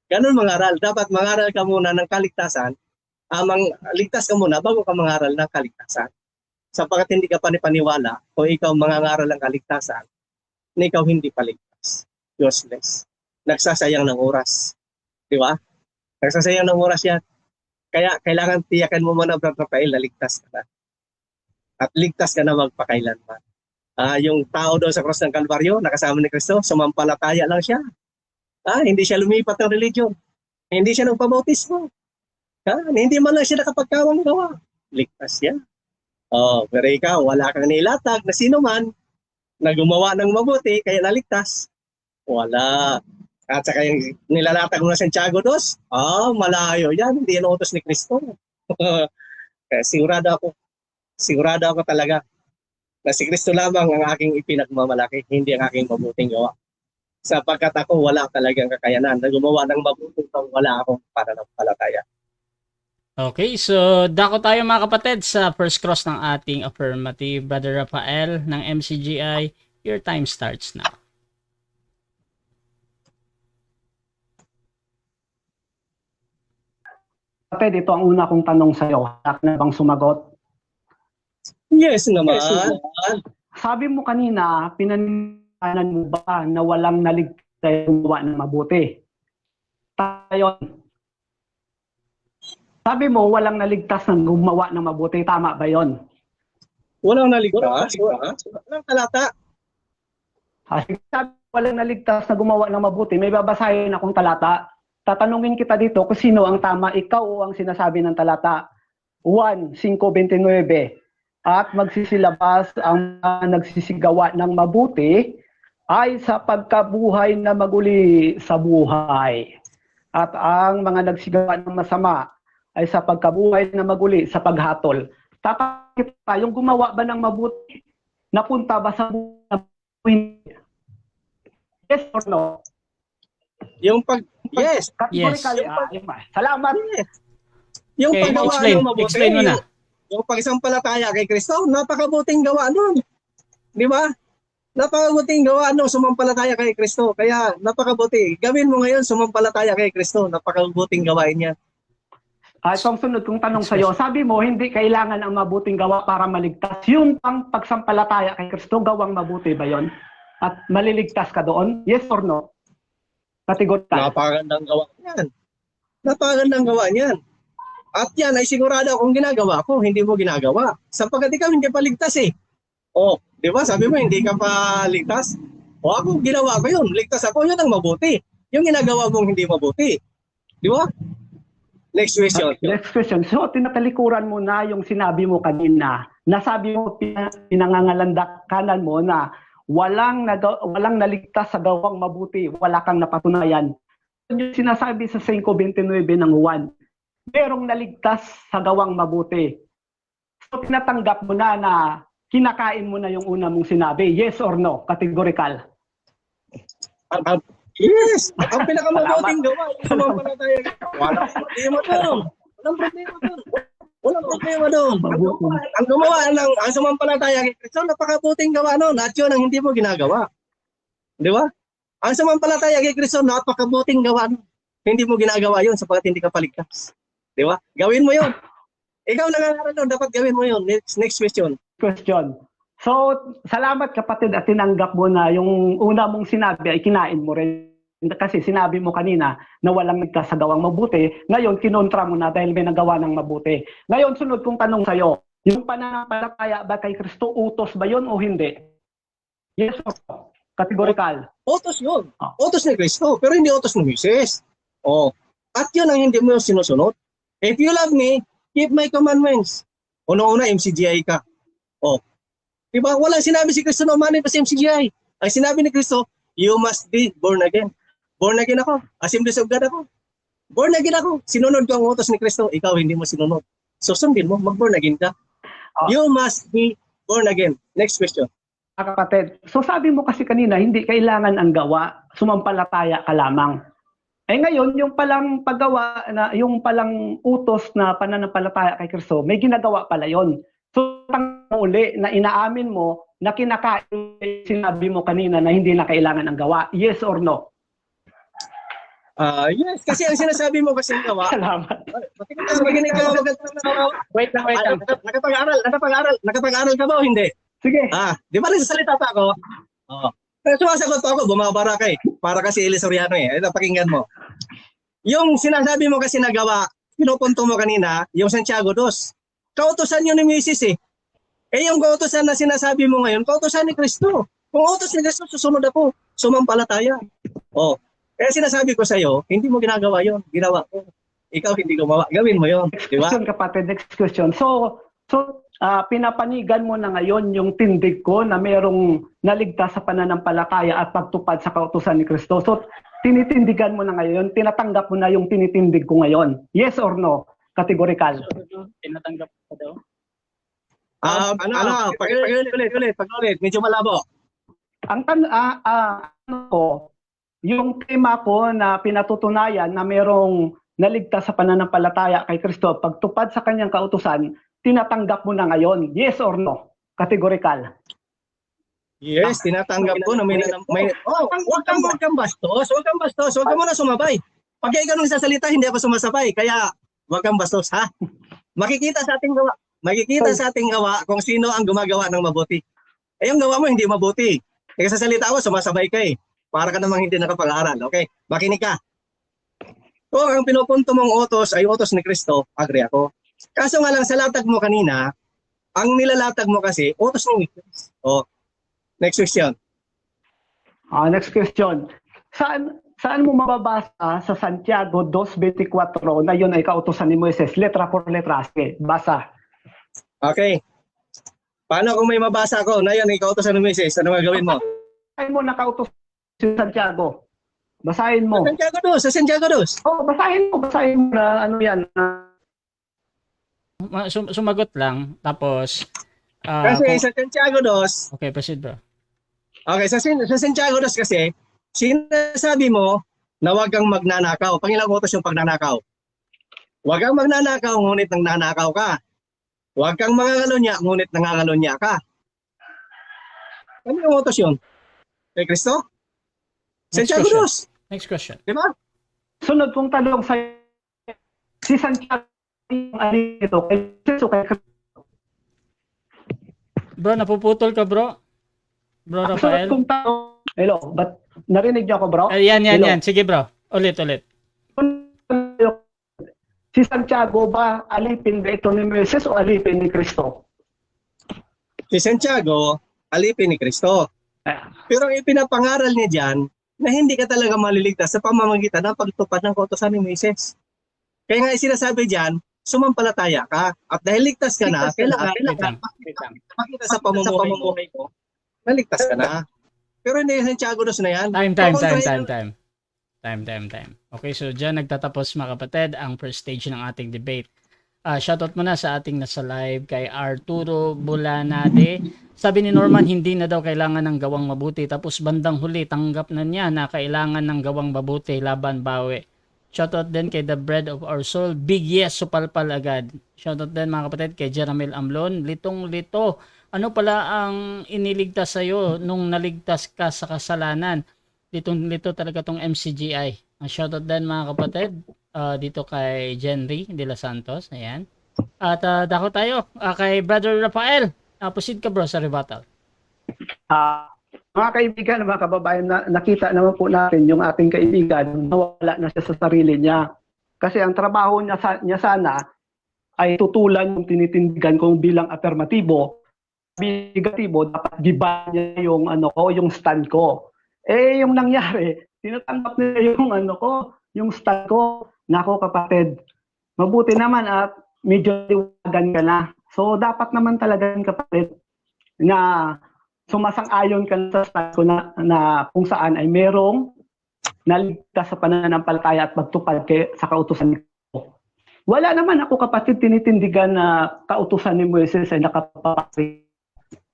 Ganun mangaral. Dapat mangaral ka muna ng kaligtasan. Ligtas ka muna bago ka mangaral ng kaligtasan. Sapagkat hindi ka panipaniwala kung ikaw mangangaral ng kaligtasan na ikaw hindi paligtas. Useless. Nagsasayang ng oras. Di ba? Nagsasayang ng oras yan. Kaya kailangan tiyakan mo muna, Brother Rafael, na ligtas ka na. At ligtas ka na magpakailanman. Yung tao doon sa cross ng Kalbaryo, nakasama ni Kristo, sumampalataya lang siya. Hindi siya lumipat ng religion. Hindi siya nagpabautismo. Hindi man lang siya nakapagkawang gawa. Ligtas siya. Pero ikaw, wala kang nilatag na sino man na gumawa ng mabuti, kaya naligtas. Wala. At saka yung nilalatag mo na Santiago 2, malayo yan. Hindi yan utos ni Kristo. Kaya sigurado ako talaga na si Kristo lamang ang aking ipinagmamalaki, hindi ang aking mabuting gawa. Sapagkat ako wala talagang kakayanan na gumawa ng mabuting gawa, wala akong pananampalataya. Okay, so dako tayo mga kapatid sa first cross ng ating affirmative. Brother Rafael ng MCGI, your time starts now. Kapatid, ito ang una kong tanong sa iyo. Hak na bang sumagot? Yes naman. Sabi mo kanina, pinaniwanan mo ba na walang naligtas gumawa ng mabuti? Tayo. Sabi mo, walang naligtas ng gumawa ng mabuti. Tama ba yon? Walang naligtas. Walang talata. Sabi walang naligtas na gumawa ng mabuti, may babasahin akong talata. Tatanungin kita dito kung sino ang tama, ikaw o ang sinasabi ng talata. 1:5:29. At magsisilabas ang mga nagsisigawa ng mabuti ay sa pagkabuhay na maguli sa buhay. At ang mga nagsigawa ng masama ay sa pagkabuhay na maguli sa paghatol. Tatanungin kita, yung gumawa ba ng mabuti, napunta ba sa buhay? Yes or no? Yes. Categorically, salamat. Yung Okay, paggawa explain. ng mabuti, Explain mo na. yung pagsampalataya kay Kristo, napakabuting gawa nun. Di ba? Napakabuting gawa nun, sumampalataya kay Kristo. Kaya napakabuti. Gawin mo ngayon, sumampalataya kay Kristo. Napakabuting gawain niya. Itong sunod kong tanong sa iyo, sabi mo hindi kailangan ang mabuting gawa para maligtas. Yung pang pagsampalataya kay Kristo, gawang mabuti ba yon? At maliligtas ka doon? Yes or no? Kategorikal. Napakagandang gawa niyan. Napakagandang gawa niyan. At yan ay sigurado kung ginagawa ko, hindi mo ginagawa. Sapagkat ikaw hindi pa ligtas eh. O, di ba? Sabi mo hindi ka pa ligtas. O ako, ginawa ko yun. Ligtas ako, yun ang mabuti. Yung ginagawa mong hindi mabuti. Di ba? Next question. Next question. So, tinatalikuran mo na yung sinabi mo kanina. Nasabi mo, pinangangalandakan mo na walang naligtas sa gawang mabuti, wala kang napatunayan. Yung sinasabi sa 5:29 ng Juan, merong naligtas sa gawang mabuti. So, tinatanggap mo na kinakain mo na yung una mong sinabi. Yes or no? Categorical. Yes! Ang pinakamabuting gawa, yung sumampalataya. Walang problema doon. Walang problema doon. Walang problema doon. Ang gumawa ang sumampalataya kay Kristo, napakabuting gawa noon. At yun ang hindi mo ginagawa. Di ba? Ang sumampalataya kay Kristo, napakabuting gawa noon. Hindi mo ginagawa yun sapagkat hindi ka paligtas. Di ba? Gawin mo yun. Ikaw nangangaral doon, dapat gawin mo yun. Next question. So, salamat kapatid at tinanggap mo na yung una mong sinabi ay kinain mo rin. Kasi sinabi mo kanina na walang ligtas sa gawang mabuti. Ngayon, kinontra mo na dahil may nagawa ng mabuti. Ngayon, sunod kong tanong sa'yo, yung pananampalataya ba kay Kristo, utos ba yun o hindi? Yes or no? Categorical. Utos yun. Utos ni Kristo, pero hindi utos ni Moises. Oh. At yun ang hindi mo sinusunod. If you love me, keep my commandments. Una-una, MCGI ka. Oh. Diba? Walang sinabi si Kristo na umanay pa sa MCGI. Ang sinabi ni Kristo, you must be born again. Born again ako. Assemblies of God ako. Born again ako. Sinunod ko ang utos ni Kristo. Ikaw hindi mo sinunod. So sundin mo, mag-born again ka. You must be born again. Next question. Kapatid, so sabi mo kasi kanina, hindi kailangan ang gawa, sumampalataya ka lamang. Eh ngayon, yung palang paggawa, yung palang utos na pananampalataya kay Kristo, may ginagawa pala yon. So, uli na inaamin mo na kinakain sinabi mo kanina na hindi na kailangan ang gawa. Yes or no? Yes, kasi ang sinasabi mo kasi gawa. Salamat. Wait lang. Nakapag-aral ka ba o hindi? Sige. Di ba nagsasalita pa ako? Oo. Pero sumasagot pa ako, bumabara ka eh. Para kasi Eli Soriano eh. Ito, pakinggan mo. Yung sinasabi mo kasi nagawa, pinupunto mo kanina, yung Santiago 2. Kautosan yun ni Moises eh. Eh yung kautosan na sinasabi mo ngayon, kautosan ni Kristo. Kung utos ni Kristo, susunod ako. Sumampalataya. Oh. Kaya sinasabi ko sa'yo, hindi mo ginagawa yon, ginawa ko. Ikaw hindi gumawa, gawin mo yon, di ba? Question kapatid, next question. So pinapanigan mo na ngayon yung tindig ko na merong naligtas sa pananampalataya at pagtupad sa kautusan ni Kristo. So tinitindigan mo na ngayon, tinatanggap mo na yung tinitindig ko ngayon. Yes or no? Categorical. Tinatanggap ko daw. Pag-ulit, medyo malabo. Ang yung tema ko na pinatutunayan na merong naligtas sa pananampalataya kay Kristo, pagtupad sa kanyang kautusan, tinatanggap mo na ngayon. Yes or no? Categorical. Yes, tinatanggap ko na may wag kang bastos. Wag ka muna sumabay. Pag ikaw nang sasalita, hindi ako sumasabay. Kaya wag kang bastos, ha? Makikita sa ating gawa kung sino ang gumagawa ng mabuti. Eh, yung gawa mo hindi mabuti. Kaya sa salita ako, sumasabay ka eh. Para ka namang hindi nakapag-aaral. Okay? Makinig ka. Kung ang pinupunto mong utos ay utos ni Kristo, agree ako. Kaso nga lang sa latag mo kanina, ang nilalatag mo kasi, utos ni Kristo. Oh. Next question. Next question. Saan mo mababasa sa Santiago 2:24 na yun ay kautusan ni Moises? Letra por letra. Sige, basa. Okay. Paano kung may mabasa ako na yan, ikaw to sa Moises, ano gagawin mo? Basahin mo na kautusan si Santiago. Basahin mo. Sa Santiago 2. Oh, basahin mo na ano yan. Sumagot lang, tapos Kasi sa Santiago 2, okay, proceed bro. okay, sa Santiago 2 kasi, sinasabi mo na huwag kang magnanakaw. Pangilang utos yung pagnanakaw. Huwag kang magnanakaw, ngunit nangnanakaw ka. Huwag kang mangangalonya, ngunit nangangalonya ka. Ano yung utos yun? Kay Kristo? Santiago 2. Next question. Di ba? Sunod kong tanong sa si Santiago yung alito kay Jesus kay Bro, napuputol ka bro? Bro Sunod Rafael? kong tanong. Hello, but narinig niyo ako, bro? Yan. Hello. Sige bro. Ulit. Si Santiago ba alipin ba ito ni Moises o alipin ni Kristo? Si Santiago, alipin ni Kristo. Pero ang ipinapangaral niya dyan, na hindi ka talaga maliligtas sa pamamagitan ng pagtupad ng kautusan ni Moises. Kaya nga sinasabi dyan, sumampalataya ka. At dahil ligtas ka na, kailangan makita sa pamumuhay mo, naligtas ka na. Pero hindi yung Santiago 2 na yan. Time. Okay, so dyan nagtatapos mga kapatid ang first stage ng ating debate. Shoutout muna sa ating nasa live kay Arturo Bulanade. Sabi ni Norman, hindi na daw kailangan ng gawang mabuti. Tapos bandang huli, tanggap na niya na kailangan ng gawang mabuti, laban bawi. Shoutout din kay The Bread of Our Soul. Big yes, supalpal agad. Shoutout din mga kapatid kay Jeramel Amlon. Litong-lito. Ano pala ang iniligtas sa'yo nung naligtas ka sa kasalanan? Litong-lito talaga tong MCGI. Shoutout din mga kapatid. Dito kay Jenry de los Santos. Ayan. At dako tayo kay Brother Rafael. Proceed ka bro sa rebuttal. Mga kaibigan, mga kababayan, nakita naman po natin yung ating kaibigan nawala na siya sa sarili niya. Kasi ang trabaho niya sana ay tutulan yung tinitindigan kong bilang affirmatibo. Negatibo, dapat giba niya yung yung stand ko. Yung nangyari, tinatanggap niya yung yung stand ko. Nako kapatid, mabuti naman at medyo liwagan ka na. So dapat naman talaga kapatid na sumasang-ayon ka sa stand ko na kung saan ay merong naligtas sa pananampalataya at pagtupad sa kautusan ko. Wala naman ako kapatid tinitindigan na kautusan ni Moises ay nakapapari.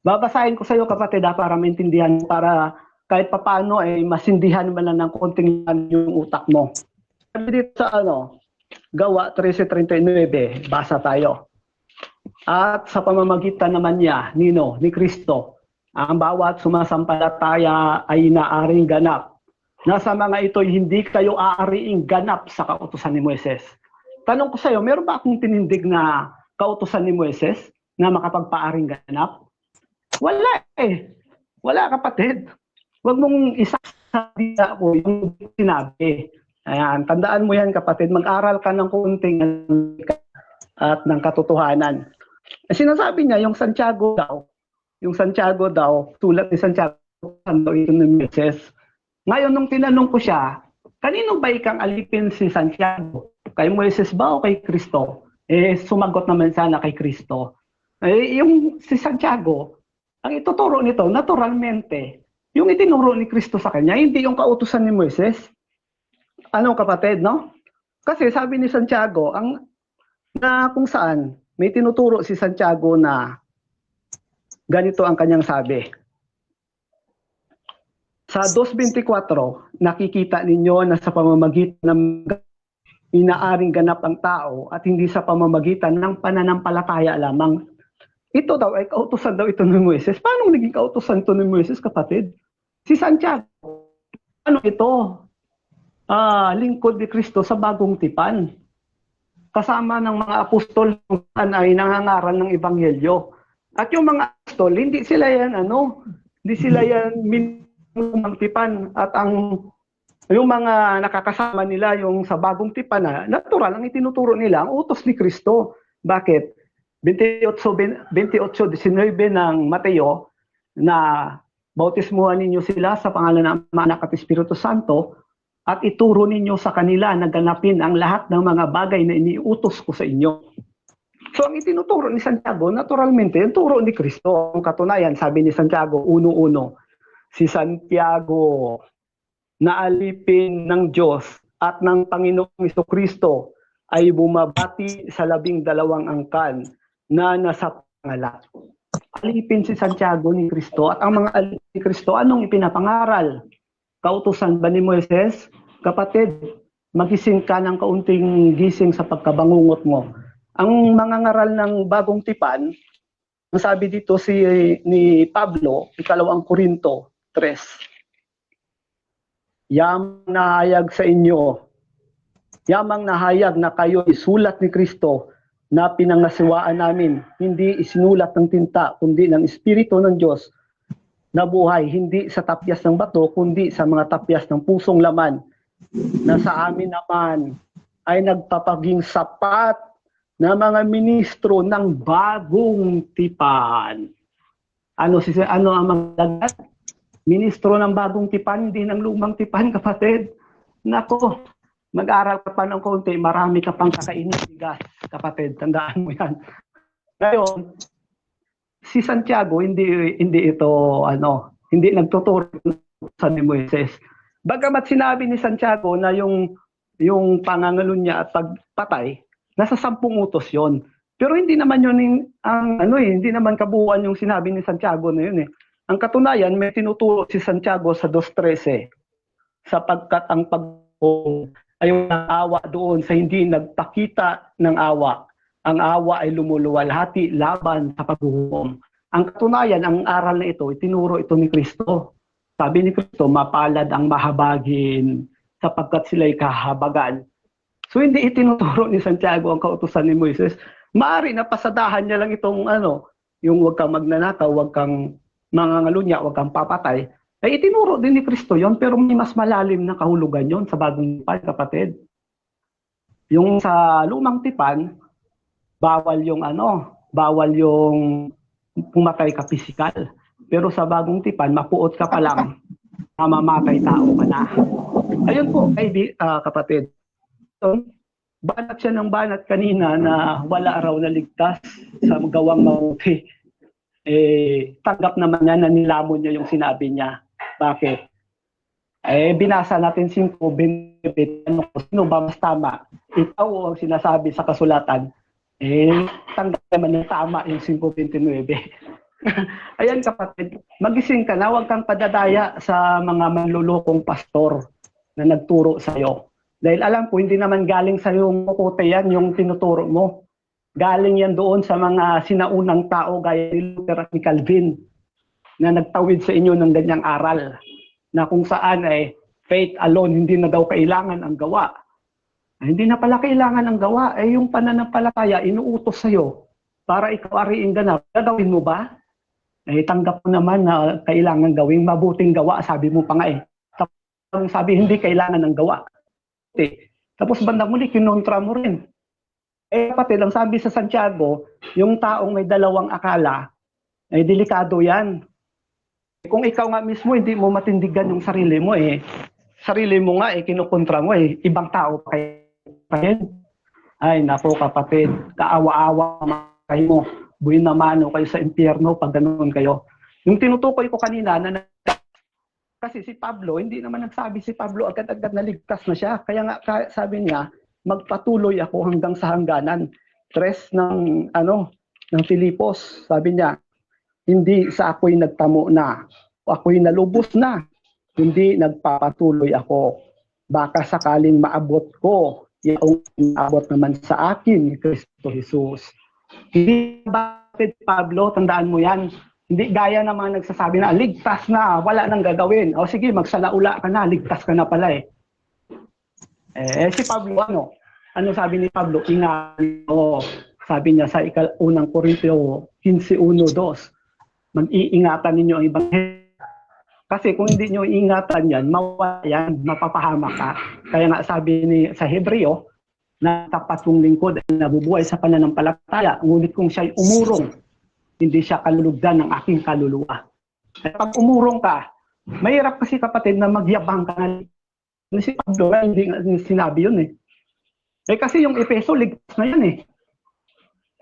Babasahin ko sa iyo kapatid para maintindihan, para kahit papaano ay masindihan man lang ng konting yung utak mo. Sabi dito sa Gawa 13:39, basa tayo. At sa pamamagitan naman niya, ni Kristo, ang bawat sumasampalataya ay naaring ganap. Nasa mga ito'y hindi kayo aariing ganap sa kautusan ni Moises. Tanong ko sa iyo, meron ba akong tinindig na kautusan ni Moises na makapagpaaring ganap? Wala Wala kapatid. Huwag mong isasabi ako yung sinabi. Ayan, tandaan mo yan kapatid, mag-aral ka ng kunting at ng katotohanan. Sinasabi niya, yung Santiago daw, sulat ni Santiago, ito ni Moises. Ngayon, nung tinanong ko siya, kanino ba ikang alipin si Santiago? Kay Moises ba o kay Kristo? Sumagot naman sana kay Kristo. Yung si Santiago, ang ituturo nito, naturalmente, yung itinuro ni Kristo sa kanya, hindi yung kautusan ni Moises. Kapatid, no? Kasi sabi ni Santiago, na kung saan may tinuturo si Santiago na ganito ang kanyang sabi. Sa 2:24, nakikita ninyo na sa pamamagitan ng inaaring ganap ang tao at hindi sa pamamagitan ng pananampalataya lamang. Ito daw ay kautusan daw ito ni Moises. Paano naging kautusan ito ni Moises, kapatid? Si Santiago, ito? Lingkod ni Kristo sa bagong tipan. Kasama ng mga apostol ay nangangaral ng ebanghelyo. At yung mga apostol, hindi sila yan minumang tipan. At yung mga nakakasama nila yung sa bagong tipan na natural ang itinuturo nila ang utos ni Kristo. Bakit? 28:19 ng Mateo na bautismuhan ninyo sila sa pangalan ng Ama, Anak at Espiritu Santo, at ituro ninyo sa kanila na ganapin ang lahat ng mga bagay na iniutos ko sa inyo. So ang itinuturo ni Santiago, naturalmente, yung turo ni Kristo. Ang katunayan, sabi ni Santiago, 1:1, si Santiago na alipin ng Diyos at ng Panginoong Jesucristo ay bumabati sa 12 angkan na nasa pangalan. Alipin si Santiago ni Kristo, at ang mga alipin ni Kristo, anong ipinapangaral? Kautusan ba ni Moises? Kapatid, magising ka ng kaunting gising sa pagkabangungot mo. Ang mga ngaral ng bagong tipan, ang sabi dito ni Pablo, 2 Korinto 3. Yamang nahayag sa inyo, yamang nahayag na kayo isulat ni Kristo na pinangasiwaan namin, hindi isinulat ng tinta, kundi ng Espiritu ng Diyos na buhay, hindi sa tapyas ng bato, kundi sa mga tapyas ng pusong laman, na sa amin naman ay nagpapaging sapat na mga ministro ng bagong tipan. Ano ang mga ministro ng bagong tipan, hindi ng lumang tipan, kapatid? Nako, mag-aral ka pa ng konti, marami ka pang kakainin bigas, kapatid. Tandaan mo yan. Ngayon, si Santiago, hindi nagtuturo sa ni Moises. Bagamat sinabi ni Santiago na yung pangangalo niya at pagpatay, nasa 10 utos 'yon. Pero hindi naman 'yun hindi naman kabuuan yung sinabi ni Santiago na 'yun eh. Ang katunayan, may tinuturo si Santiago sa 2:13, sapagkat ang ay awa doon sa hindi nagpakita ng awa. Ang awa ay lumuluwalhati laban sa paghuhukom. Ang katunayan, ang aral na ito, itinuro ito ni Kristo. Sabi ni Kristo, mapalad ang mahabagin sapagkat sila'y kahabagan. So hindi itinuturo ni Santiago ang kautusan ni Moises. Maari na pasadahan niya lang itong yung huwag kang magnanakaw, huwag kang mangangalunya, huwag kang papatay. Ay itinuro din ni Kristo yon, pero may mas malalim na kahulugan yon sa bagong tipan, kapatid. Yung sa lumang tipan, bawal yung pumatay ka pisikal. Pero sa bagong tipan, mapuot ka pa lang, mamamatay tao ka na. Ayun po, kapatid. So, banat siya ng banat kanina na wala raw na ligtas sa gawang mabuti. Tanggap naman niya na nilamon niya yung sinabi niya. Bakit? Binasa natin 5:20, sino ba mas tama? Ikaw o ang sinasabi sa kasulatan? Tanggap naman ng tama yung 5:29. Ayan kapatid, magising ka na, huwag kang padadaya sa mga manlulokong pastor na nagturo sa'yo. Dahil alam ko, hindi naman galing sa yung mukote yan, yung tinuturo mo. Galing yan doon sa mga sinaunang tao gaya ni Luther at ni Calvin na nagtawid sa inyo ng ganyang aral na kung saan faith alone, hindi na daw kailangan ang gawa. Hindi na pala kailangan ang gawa. Yung pananampalataya, inuutos sa'yo para ikaw ariing ganap. Gagawin mo ba? Tanggap mo naman na kailangan gawing mabuting gawa. Sabi mo pa nga Tapos sabi, hindi kailangan ng gawa. Tapos bandang muli, kinontra mo rin. Kapatid, ang sabi sa Santiago, yung taong may dalawang akala, delikado yan. Kung ikaw nga mismo, hindi mo matindigan yung sarili mo sarili mo nga kinukontra mo ibang tao pa kayo. Ay, nako kapatid, kaawa-awa kayo mo. Buhay na mano kayo sa impyerno pag ganoon kayo. Yung tinutukoy ko kanina na kasi si Pablo, hindi naman nagsabi si Pablo agad-agad na ligtas na siya. Kaya nga sabi niya, magpatuloy ako hanggang sa hangganan. 3 ng Filipos, sabi niya, hindi sa ako'y nagtamo na, o ako'y nalubos na, hindi nagpapatuloy ako. Baka sakaling maabot ko, yung maabot naman sa akin ni Kristo Jesus. Hindi bakit Pablo, tandaan mo yan, hindi gaya ng mga nagsasabi na, ligtas na, wala nang gagawin. O sige, magsalaula ka na, ligtas ka na pala si Pablo, ano sabi ni Pablo? Ingatan mo. Sabi niya sa 1 Korinto 15:1-2, mag-iingatan ninyo ang ebanghelyo. Kasi kung hindi nyo ingatan yan, mawala yan, mapapahamak ka. Kaya nga sabi sa Hebreo, na tapat kong lingkod ay nabubuhay sa pananampalataya, ngunit kung siya'y umurong, hindi siya kalulugdan ng aking kaluluwa. Pag umurong ka, mahirap kasi kapatid na magyabang ka na. Si Pablo, hindi nga sinabi yun eh. Kasi yung Efeso, ligtas na yan eh.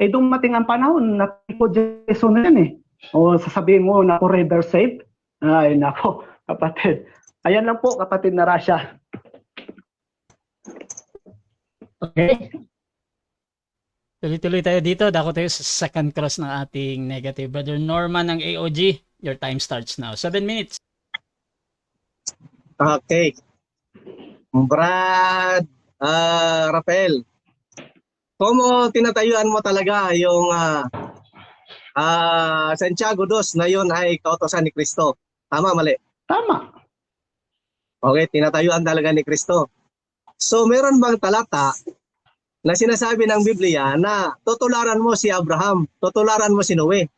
Dumating ang panahon, natiko Jesu na yan eh. O sasabihin mo na forever safe? Ay nako, kapatid. Ayan lang po, kapatid na Rasha. Okay. Tuloy-tuloy tayo dito. Dako tayo sa second cross ng ating negative. Brother Norman ng AOG, your time starts now. 7 minutes. Okay. Brad Rafael, kung tinatayuan mo talaga yung Santiago 2 na yun ay kautosan ni Kristo. Tama, mali? Tama. Okay, tinatayuan talaga ni Kristo. So, meron bang talata na sinasabi ng Biblia na tutularan mo si Abraham, tutularan mo si Noe,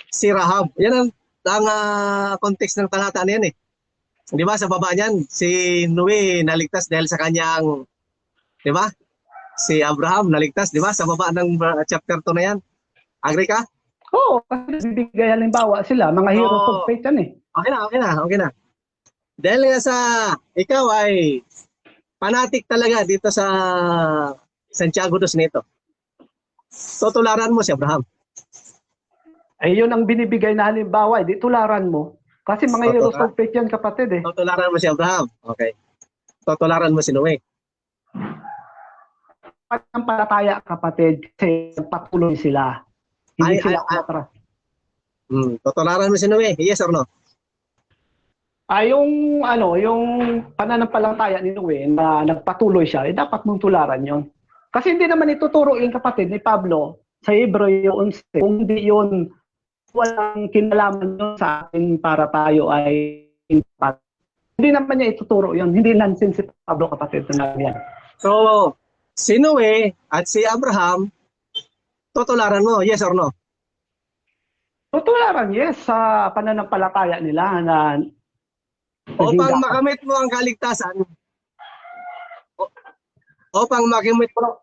si Rahab? Yan ang context ng talata na yan eh. Di ba sa baba niyan, si Noe naligtas dahil sa kanyang, di ba? Si Abraham naligtas, di ba? Sa baba ng chapter 2 na yan. Agree ka? Oo, kasi bibigay halimbawa sila, mga heroes of faith yan eh. Okay na. Dahil nga sa ikaw ay fanatic talaga dito sa Santiago 2 nito. Tutularan mo si Abraham. Ay yun ang binibigay na halimbawa, di tularan mo. Kasi mga heroes of faith yan, kapatid eh. Tutularan mo si Abraham. Okay. Tutularan mo si Noe. Panampalataya, kapatid, kasi patuloy sila. Hindi sila atras. Tutularan mo si Noe. Yes or no? Yung pananampalataya ni Noe na nagpatuloy siya, dapat mong tularan yon. Kasi hindi naman ituturo yung kapatid ni Pablo sa Hebreo 11. Kung hindi yun, walang kinalaman yun sa atin para tayo ay hindi naman niya ituturo yun. Hindi nonsense si Pablo, kapatid na yan. So, si Noe at si Abraham, tutularan mo. Yes or no? Tutularan, yes, sa pananampalataya nila na upang makamit mo ang kaligtasan. Upang makamit mo.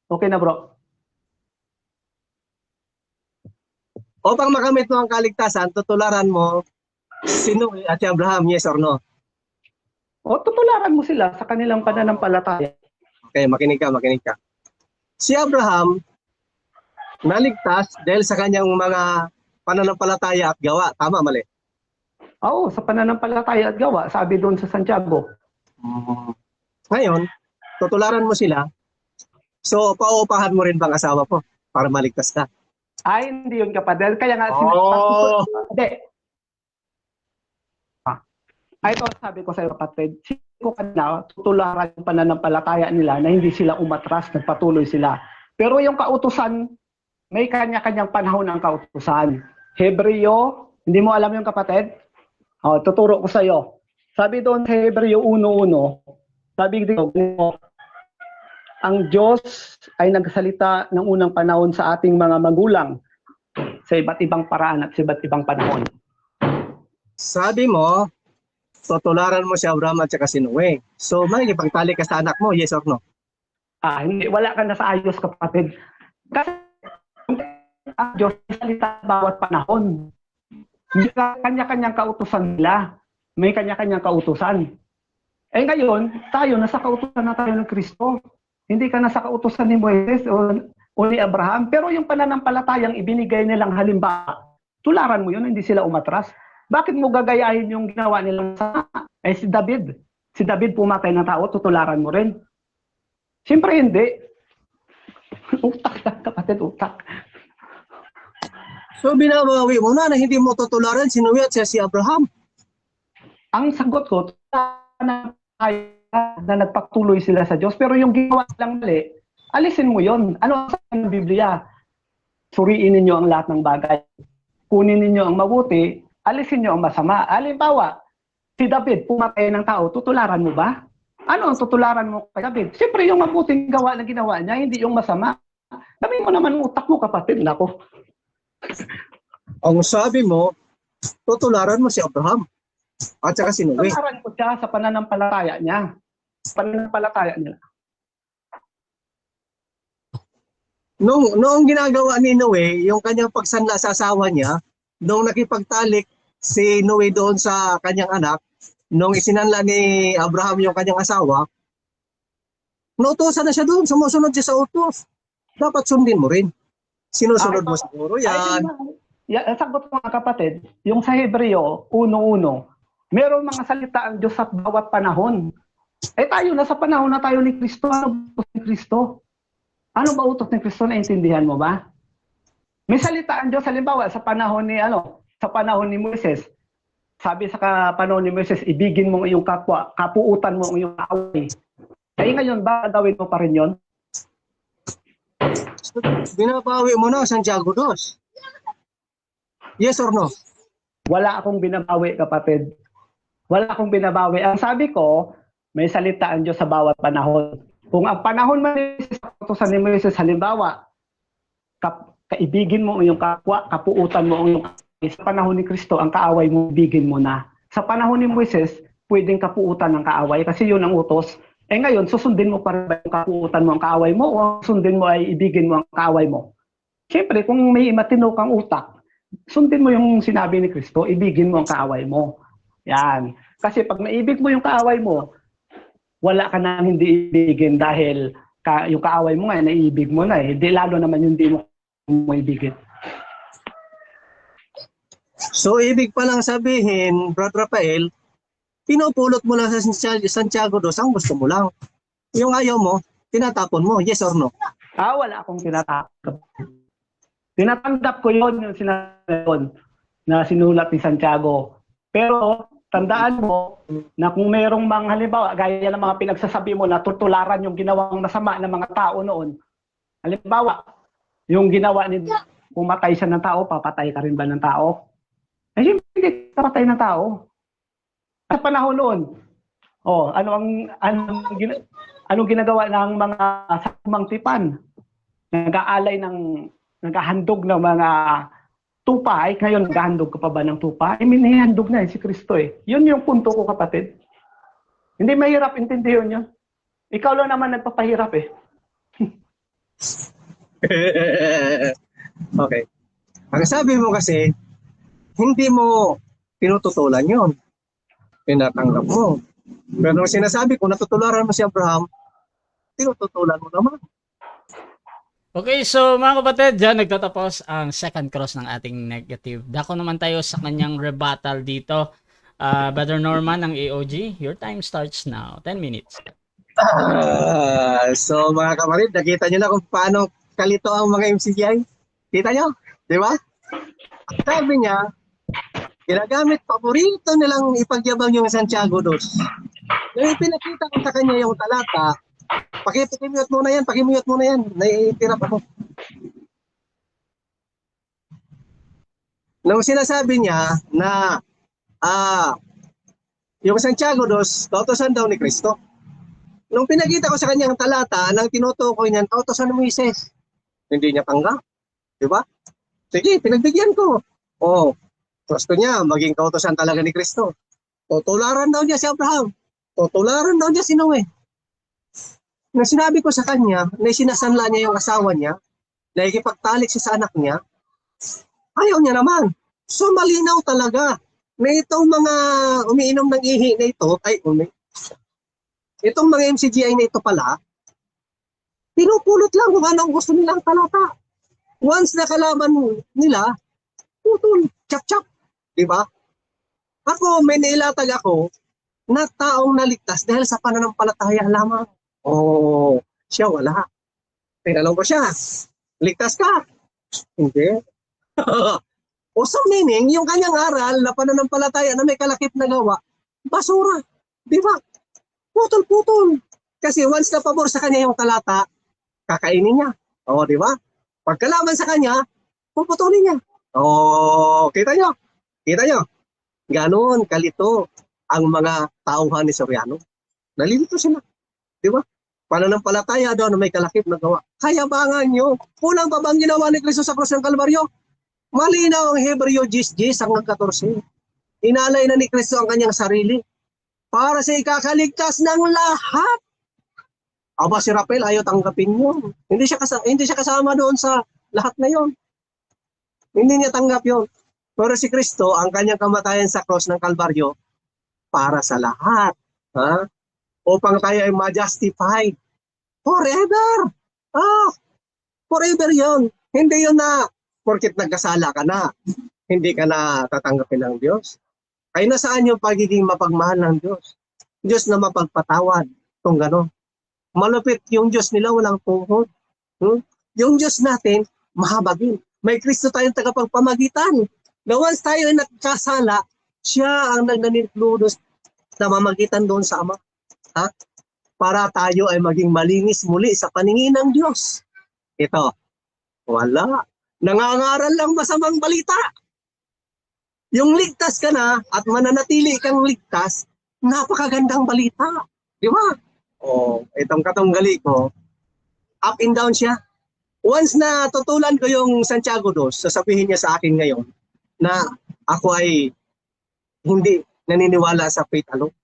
Okay na, bro. Upang makamit mo ang kaligtasan, tutularan mo si Noe at si Abraham. Yes or no? O tutularan mo sila sa kanilang pananampalataya. Okay, makinig ka. Si Abraham naligtas dahil sa kanyang mga pananampalataya at gawa. Tama, mali? Oo, sa pananampalataya at gawa, sabi doon sa Santiago. Ngayon, tutularan mo sila. So, pauupahan mo rin bang asawa po para maligtas ka? Ay, hindi yun, kapatid. Kaya nga, hindi. Ay, ito sabi ko sa iyo, kapatid. Sino ka na, tutularan yung pananampalataya nila na hindi sila umatras, nagpatuloy sila. Pero yung kautusan, may kanya-kanyang panahon ang kautusan. Hebreo, hindi mo alam yung kapatid? Tuturo ko sa iyo. Sabi doon sa Hebreo 1:1, sabi dito, ang Diyos ay nagsalita ng unang panahon sa ating mga magulang sa iba't ibang paraan at sa iba't ibang panahon. Sabi mo, tutularan mo si Abraham at saka si Noe. So, makikipagtali ka sa anak mo, yes or no? Hindi, wala ka na sa ayos, kapatid. Kasi ang Diyos salita bawat panahon. Hindi kanya-kanyang kautusan nila. May kanya-kanyang kautusan. Ngayon, tayo, nasa kautusan na tayo ng Kristo. Hindi ka nasa kautusan ni Moises o ni Abraham. Pero yung pananampalatayang ibinigay nilang halimbawa, tularan mo yun, hindi sila umatras. Bakit mo gagayahin yung ginawa nilang sama? Si David. Si David pumatay ng tao, tutularan mo rin. Siyempre hindi. Utak ka, kapatid, utak. So, binabawi mo na hindi mo tutularan si Noe at si Abraham. Ang sagot ko, na nagpatuloy sila sa Diyos. Pero yung ginawa lang mali, alisin mo yon. Ano sa Biblia? Suriin ninyo ang lahat ng bagay. Kunin ninyo ang mabuti, alisin nyo ang masama. Halimbawa, si David, pumatay ng tao, tutularan mo ba? Ano ang tutularan mo kay David? Siyempre yung mabuting gawa na ginawa niya, hindi yung masama. Sabi mo naman utak mo, kapatid. Nako. Ang sabi mo, tutularan mo si Abraham at saka si Noe. Tutularan ko siya sa pananampalataya niya. Pananampalataya niya. Noong ginagawa ni Noe, yung kanyang pagsanla sa asawa niya, noong nakipagtalik si Noe doon sa kanyang anak, nung isinanla ni Abraham yung kanyang asawa, nautosan na siya doon, sumusunod siya sa utos. Dapat sundin mo rin. Sinusunod mo siguro yan. Sagot mga kapatid, yung sa Hebreo, 1:1, merong mga salita ang Diyos sa bawat panahon. Tayo, nasa panahon na tayo ni Kristo. Ano ba utos ni Kristo? Ano ba utos ni Kristo? Naintindihan mo ba? May salita ang Diyos, halimbawa, sa panahon ni Moises. Sabi sa panahon ni Moises, ibigin mo ang iyong kapwa, kapuutan mo ang iyong kaaway. Ngayon ba, gawin mo pa rin yun? Binabawi mo na Santiago 2. Yes or no? Wala akong binabawi, kapatid. Wala akong binabawi. Ang sabi ko, may salita ang Diyos sa bawat panahon. Kung ang panahon ni Moises, halimbawa, kaibigin mo ang iyong kapwa, kapuutan mo ang iyong kaaway. Sa panahon ni Kristo, ang kaaway mo, ibigin mo na. Sa panahon ni Moises, pwedeng kapuutan ng kaaway kasi yun ang utos. Ngayon, susundin mo pa rin ba yung kapuutan mo ang kaaway mo o susundin mo ay ibigin mo ang kaaway mo? Siyempre, kung may matino kang utak, sundin mo yung sinabi ni Kristo, ibigin mo ang kaaway mo. Yan. Kasi pag naibig mo yung kaaway mo, wala ka na hindi ibigin dahil yung kaaway mo nga, naibig mo na eh. Di lalo naman yung di mo ibigin. So, ibig palang sabihin, Brother Rafael, pinupulot mo lang sa Santiago 2 ang gusto mo lang. Yung ayaw mo, tinatapon mo. Yes or no? Wala akong tinatanggap. Tinatanggap ko yun, yung sinabi yun, na sinulat ni Santiago. Pero, tandaan mo na kung mayroong mga halimbawa, gaya ng mga pinagsasabi mo na tutularan yung ginawang masama ng mga tao noon. Halimbawa, yung ginawa ni pumatay siya ng tao, papatay ka rin ba ng tao? Siyempre, hindi papatay ng tao. Sa panahon noon, anong ginagawa ng mga sakmang tipan? Naghahandog ng mga tupa. Ngayon, naghahandog ka pa ba ng tupa? Minahandog na si Kristo eh. Yun yung punto ko, kapatid. Hindi mahirap intindihin yun. Ikaw lang naman nagpapahirap eh. Okay. Ang sabi mo kasi, hindi mo pinututulan yun. Tinatanggap mo. Pero sinasabi ko, natutularan mo si Abraham, tinututulan mo naman. Okay, so mga kapatid, dyan nagtatapos ang second cross ng ating negative. Dako naman tayo sa kanyang rebuttal dito. Brother Norman ng AOG, your time starts now. 10 minutes. So mga kamarid, nakita nyo na kung paano kalito ang mga MCGI. Kita nyo? Di ba? Sabi niya, ginagamit, paborito nilang ipagyabang yung Santiago 2. Nung ipinakita ko sa kanya yung talata, pakimute mo na yan, naitirap ako. Nung sinasabi niya na yung Santiago 2, kautosan daw ni Kristo. Nung pinakita ko sa kanya ang talata, nang tinutukoy niyan, kautosan ni Moises. Hindi niya tanggap. Diba? Sige, pinagbigyan ko. Gusto niya, maging kautosan talaga ni Kristo. Tutularan daw niya si Abraham. Tutularan daw niya si Noe. Na sinabi ko sa kanya, na sinasanla niya yung asawa niya, na ikipagtalik siya sa anak niya, ayaw niya naman. So malinaw talaga na itong mga umiinom ng ihi na ito, itong mga MCGI na ito pala, pinupulot lang kung anong gusto nilang talata. Once na kalaban nila, putol, chap-chap. Diba? Ako, may nailatag ako na taong naligtas dahil sa pananampalataya lamang. Siya wala. Tinanong ko siya, ligtas ka? Hindi. So meaning, yung kanyang aral na pananampalataya na may kalakip na gawa, basura. Di ba? Putol-putol. Kasi once na pabor sa kanya yung talata, kakainin niya. Di ba? Pagkalaban sa kanya, puputulin niya. Kita nyo? Kita nyo? Ganon kalito ang mga tauhan ni Soriano. Nalilito sila. Di ba? Pananampalataya daw na may kalakip na gawa. Kayabangan nyo. Kulang pa bang ginawa ni Kristo sa krus ng Kalbaryo? Malinaw ang Hebreo 10:10 hanggang 14. Inalay na ni Kristo ang kanyang sarili para sa ikakaligtas ng lahat. Aba si Rafael ayaw tanggapin yun. Hindi siya kasama doon sa lahat na yon. Hindi niya tanggap yon. Pero si Kristo, ang kanyang kamatayan sa cross ng Kalbaryo, para sa lahat. Ha? Upang tayo ay ma-justified. Forever! Ah, forever yon. Hindi yun na, porkit nagkasala ka na, hindi ka na tatanggapin ng Diyos. Ay nasaan yung pagiging mapagmahal ng Diyos? Diyos na mapagpatawad. Kung gano'n. Malupit yung Diyos nila, walang tuhod. Yung Diyos natin, mahabagin. May Kristo tayong tagapagpamagitan. Na once tayo ay nagkasala, siya ang nagnanitludos na mamagitan doon sa Ama. Ha? Para tayo ay maging malinis muli sa paningin ng Diyos. Ito, wala. Nangangaral lang masamang balita. Yung ligtas ka na at mananatili kang ligtas, napakagandang balita. Di ba? Itong katunggali ko, up and down siya. Once na tutulan ko yung Santiago 2, sasabihin niya sa akin ngayon na ako ay hindi naniniwala sa faith alone.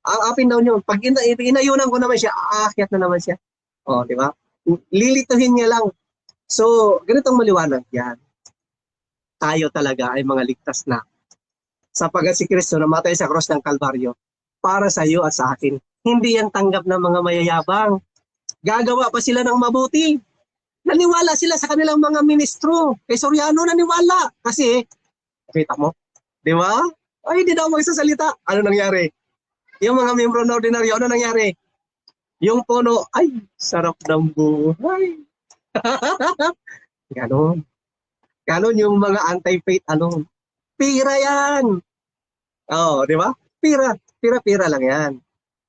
Ang up and down yun. Pag inayunan ko naman siya, aakyat na naman siya. Di ba? Lilituhin niya lang. So, ganitong maliwanag yan. Tayo talaga ay mga ligtas na. Sapagat si Kristo namatay sa cross ng Kalbaryo para sa iyo at sa akin. Hindi yan tanggap ng mga mayayabang. Gagawa pa sila ng mabuti. Naniwala sila sa kanilang mga ministro. Kay Soriano naniwala. Kasi, kita mo, di ba? Ay, hindi daw magsasalita. Ano nangyari? Yung mga membro na ordinaryo, ano nangyari? Yung puno, ay, sarap ng buhay. Ganon. Ganon yung mga anti-faith, ano. Pira yan. Di ba? Pira lang yan.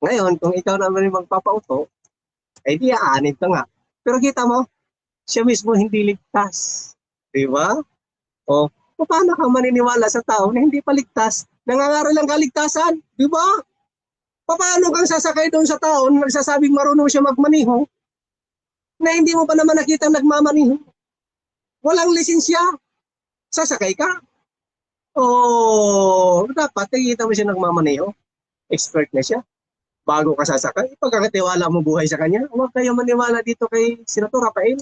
Ngayon, kung ikaw naman yung magpapauto, ay di aanid ka nga. Pero kita mo, siya mismo hindi ligtas. Di ba? Paano ka maniniwala sa tao na hindi pa ligtas? Nangangaral ang kaligtasan. Di ba? Paano kang sasakay doon sa tao na nagsasabing marunong siya magmaniho na hindi mo pa naman nakita nagmamaniho? Walang lisensya. Sasakay ka. Dapat nakikita mo siya nagmamaniho. Expert na siya. Bago ka sasakay, pagkakatiwala mo buhay sa kanya, huwag kayo maniwala dito kay Senator Rafael.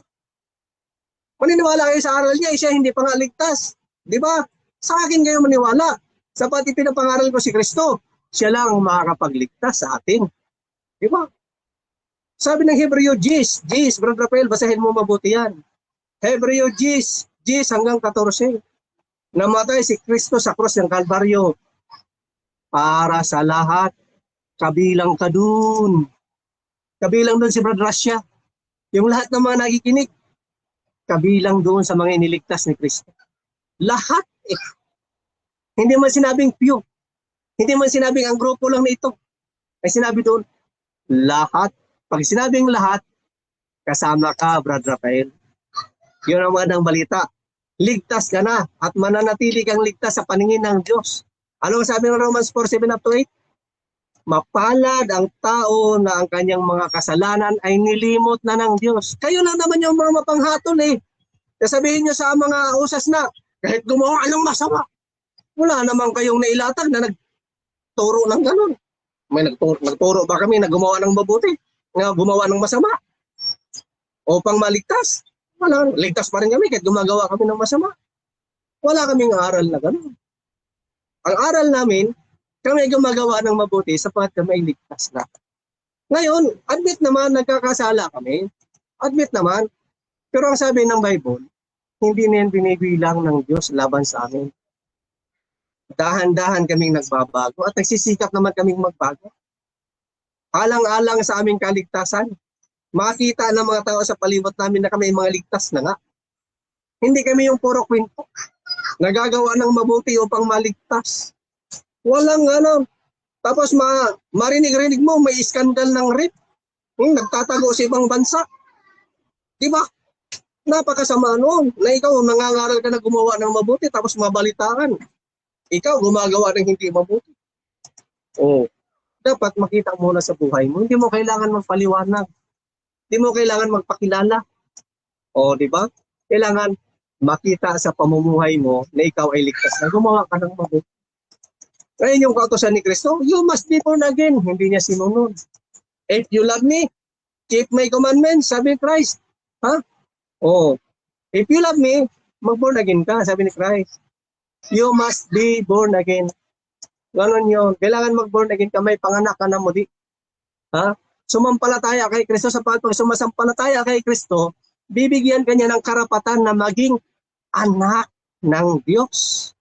Maniniwala kayo sa aral niya, siya hindi pa nga ligtas. Di ba? Sa akin kayo maniwala. Sapat ipinapangaral ko si Kristo, siya lang makakapagligtas sa atin. Di ba? Sabi ng Hebreo 10, Brother Rafael, basahin mo mabuti yan. Hebreo 10 hanggang 14. Namatay si Kristo sa cross ng Kalbaryo para sa lahat. Kabilang ka dun. Kabilang dun si Brother Rasya. Yung lahat ng mga nakikinig, kabilang doon sa mga iniligtas ni Kristo. Lahat eh. Hindi man sinabing few. Hindi man sinabing ang grupo lang na ito. Ay sinabi doon, lahat. Pag sinabing lahat, kasama ka, Brother Rafael. Yun ang magandang balita. Ligtas ka na at mananatili kang ligtas sa paningin ng Diyos. Ano ang sabi ng Romans 4:7-8? Mapalad ang tao na ang kanyang mga kasalanan ay nilimot na ng Diyos. Kayo na naman yung mga mapanghatol eh. Sasabihin nyo sa mga usas na, kahit gumawa ng masama, wala naman kayong nailatag na nagturo ng ganun. May nagturo ba kami na gumawa ng mabuti? Na gumawa ng masama? Upang maligtas? Wala. Ligtas pa rin kami kahit gumagawa kami ng masama. Wala kaming aral na ganun. Ang aral namin, kami gumagawa ng mabuti sapagat kami ay ligtas na. Ngayon, admit naman nagkakasala kami. Admit naman. Pero ang sabi ng Bible, hindi na yan binibilang ng Diyos laban sa amin. Dahan-dahan kaming nagbabago at nagsisikap naman kaming magbago. Alang-alang sa aming kaligtasan. Makita ng mga tao sa palibot namin na kami ay mga ligtas na nga. Hindi kami yung puro kwento. Nagagawa ng mabuti upang maligtas. Walang ano. Tapos marinig-rinig mo, may iskandal ng rape. Nagtatago sa ibang bansa. Diba? Napakasama noon. Na ikaw nangangaral ka na gumawa ng mabuti tapos mabalitaan. Ikaw gumagawa ng hindi mabuti. Dapat makita muna sa buhay mo. Hindi mo kailangan magpaliwanag. Hindi mo kailangan magpakilala. Diba? Kailangan makita sa pamumuhay mo na ikaw ay ligtas na gumawa ka ng mabuti. Ngayon yung kautosan ni Kristo, you must be born again. Hindi niya sinunod. If you love me, keep my commandments, sabi ni Christ. Ha? If you love me, mag-born again ka, sabi ni Christ. You must be born again. Ganon yun. Kailangan mag-born again ka, may panganak ka na muli. Ha? Sumampalataya kay Kristo, sa pag sumasampalataya kay Kristo, bibigyan ka niya ng karapatan na maging anak ng Diyos.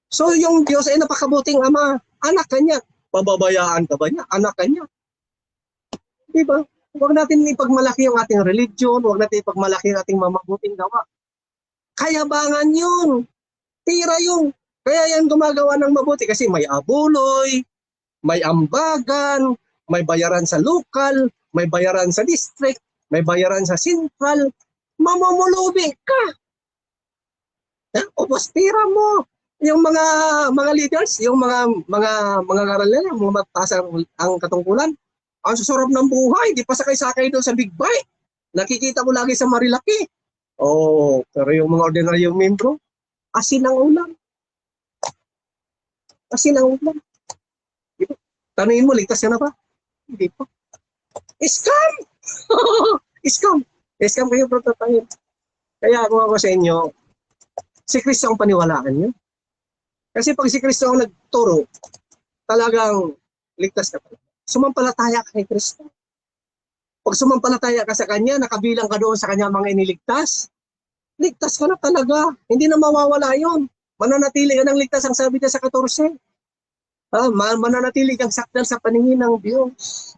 So yung Diyos ay napakabuting ama. Anak ka niya. Pababayaan ka ba niya? Anak ka niya. Diba? Huwag natin ipagmalaki yung ating religion, huwag natin ipagmalaki yung ating mamabuting gawa. Kayabangan yun. Tira yun. Kaya yan gumagawa ng mabuti kasi may abuloy, may ambagan, may bayaran sa local, may bayaran sa district, may bayaran sa central. Mamumulubi ka. Upos tira mo. Yung mga leaders, yung mga karalala, yung mga mataas ang katungkulan, ang susurap ng buhay, di pa sakay-sakay doon sa big bike. Nakikita mo lagi sa Marilaki. Oh, pero yung mga ordinaryong membro, asin ang ulam. Asin ang ulam. Tanungin mo, ligtas ka na ba? Hindi pa. Scam! Scam! Scam kayo, prototype. Kaya kung ako sa inyo, si Kristo ang paniwalaan nyo. Kasi pag si Kristo ang nagturo, talagang ligtas ka pala. Sumampalataya ka kay Kristo. Pag sumampalataya ka sa Kanya, nakabilang ka doon sa Kanya mga iniligtas, ligtas ka na talaga. Hindi na mawawala yun. Mananatili ka ng ligtas, ang sabi niya sa 14. Mananatili kang sakdal sa paningin ng Diyos.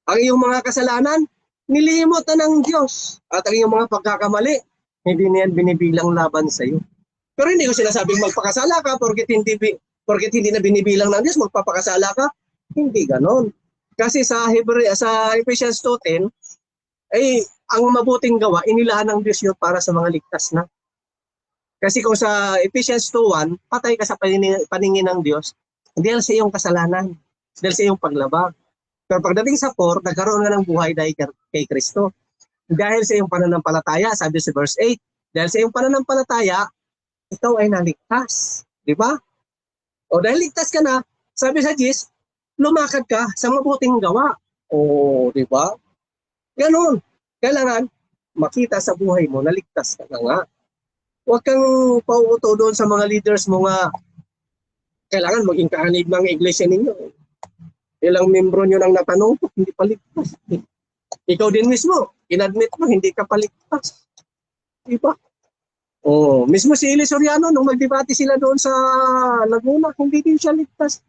Ang iyong mga kasalanan, nilimot na ng Diyos. At ang iyong mga pagkakamali, hindi niyan binibilang laban sa iyo. Pero hindi ko sinasabing magpakasala ka porket hindi na binibilang ng Diyos, magpapakasala ka. Hindi ganon. Kasi sa Ephesians 2:10, ay ang mabuting gawa, inilaan ng Diyos yun para sa mga ligtas na. Kasi kung sa Ephesians 2:1, patay ka sa paningin ng Diyos, dahil sa iyong kasalanan, dahil sa iyong paglabag. Pero pagdating sa 4, nagkaroon nga ng buhay dahil kay Kristo. Dahil sa iyong pananampalataya, sabi sa verse 8, dahil sa iyong pananampalataya, ikaw ay naligtas. Di ba? O dahil ligtas ka na, sabi sa Jis, lumakad ka sa mabuting gawa. O, di ba? Ganon. Kailangan makita sa buhay mo, naligtas ka na nga. Huwag kang pauuto doon sa mga leaders mo nga, kailangan maging kaanib ng iglesia ninyo. Ilang membro nyo nang natanong po, hindi pa ligtas. Ikaw din mismo, inadmit mo, hindi ka pa ligtas. Di ba? Mismo si Eli Soriano, nung magdebate sila doon sa Laguna, hindi din siya ligtas.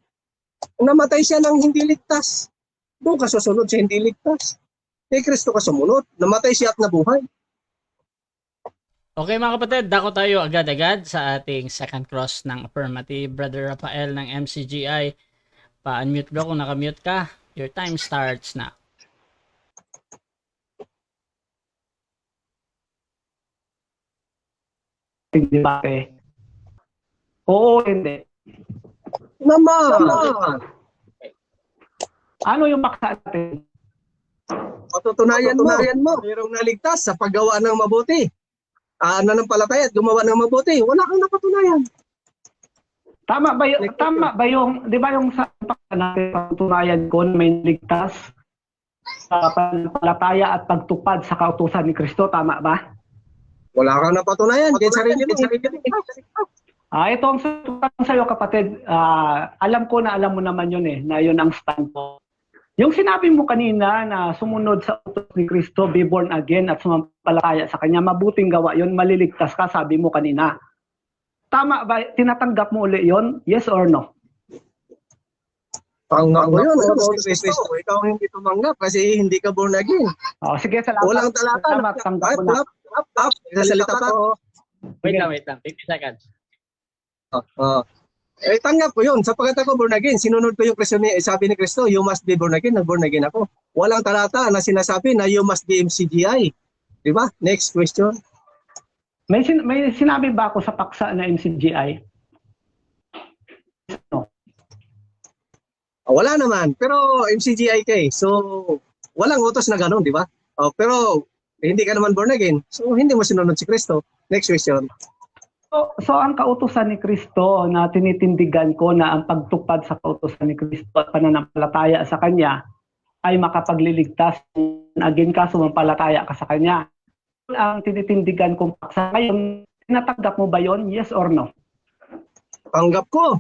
Namatay siya ng hindi ligtas. Doon ka susunod sa hindi ligtas. Kay Kristo ka sumunod. Namatay siya at nabuhay. Okay mga kapatid, dako tayo agad-agad sa ating second cross ng affirmative. Brother Rafael ng MCGI, pa-unmute bro kung nakamute ka. Your time starts now. Hindi ba eh? Oo, hindi. Naman! Ano yung maksa natin? Patutunayan mo. Mayroong naligtas sa paggawa ng mabuti. Nanampalataya at gumawa ng mabuti. Wala kang napatunayan. Tama ba yung, di ba yung sa paksa natin, patutunayan ko na may ligtas sa pananampalataya at pagtupad sa kautusan ni Kristo, tama ba? Wala kang napatunayan. Kaya sarili mo. Ito ang sagot sa iyo kapatid. Alam ko na alam mo naman yun na yun ang stand ko. Yung sinabi mo kanina na sumunod sa utos ni Kristo, be born again at sumampalataya sa Kanya, mabuting gawa yun, maliligtas ka, sabi mo kanina. Tama ba? Tinatanggap mo uli yun? Yes or no? Tanggap ko yun. Kristo. Ikaw hindi tumanggap kasi hindi ka born again. Sige, salamat. Walang talata. Salamat, tanggap ko na. Salita pa. Wait lang. 50 seconds. Tanggap ko yun. Sapagkat ako born again, sinunod ko yung sabi ni Kristo, you must be born again, nag-born again ako. Walang talata na sinasabi na you must be MCGI. Diba? Next question. May sinabi ba ako sa paksa na MCGI? No. Wala naman. Pero MCGI ka eh. So, walang utos na gano'n, di ba? Pero hindi ka naman born again. So, hindi mo sinunod si Kristo. Next question. So ang kautusan ni Kristo na tinitindigan ko na ang pagtupad sa kautusan ni Kristo at pananampalataya sa Kanya ay makapagliligtas. Again ka, sumampalataya ka sa Kanya. Ang tinitindigan kong paksa ngayon, tinatanggap mo ba yon? Yes or no? Tanggap ko.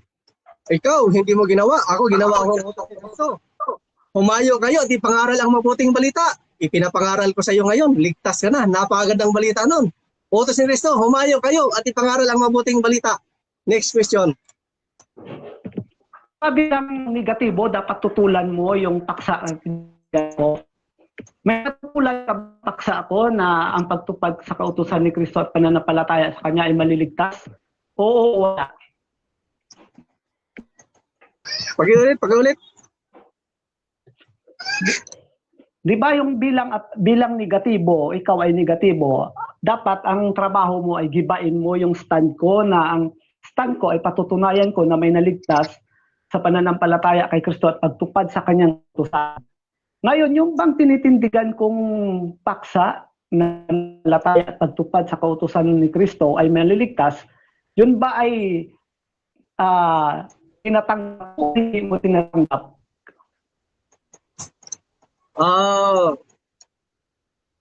Ikaw, hindi mo ginawa. Ako, ginawa ko ang utak ni Kristo. Humayo kayo at ipangaral ang mabuting balita. Ipinapangaral ko sa iyo ngayon. Ligtas ka na. Napakagandang balita nun. Utos ni Kristo, humayo kayo at ipangaral ang mabuting balita. Next question. Sabi ng negatibo, dapat tutulan mo yung paksa ko. May natutulan ka paksa ako na ang pagtupad sa kautusan ni Kristo at pananampalataya sa Kanya ay maliligtas? Oo, wala. Pag-ulit. Di ba yung bilang negatibo, ikaw ay negatibo, dapat ang trabaho mo ay gibain mo yung stand ko na ang stand ko ay patutunayan ko na may naligtas sa pananampalataya kay Kristo at pagtupad sa kanyang utusan. Ngayon, yung bang tinitindigan kong paksa na palataya at pagtupad sa kautusan ni Kristo ay maliligtas, yun ba ay tinatanggap o hindi mo tinatanggap?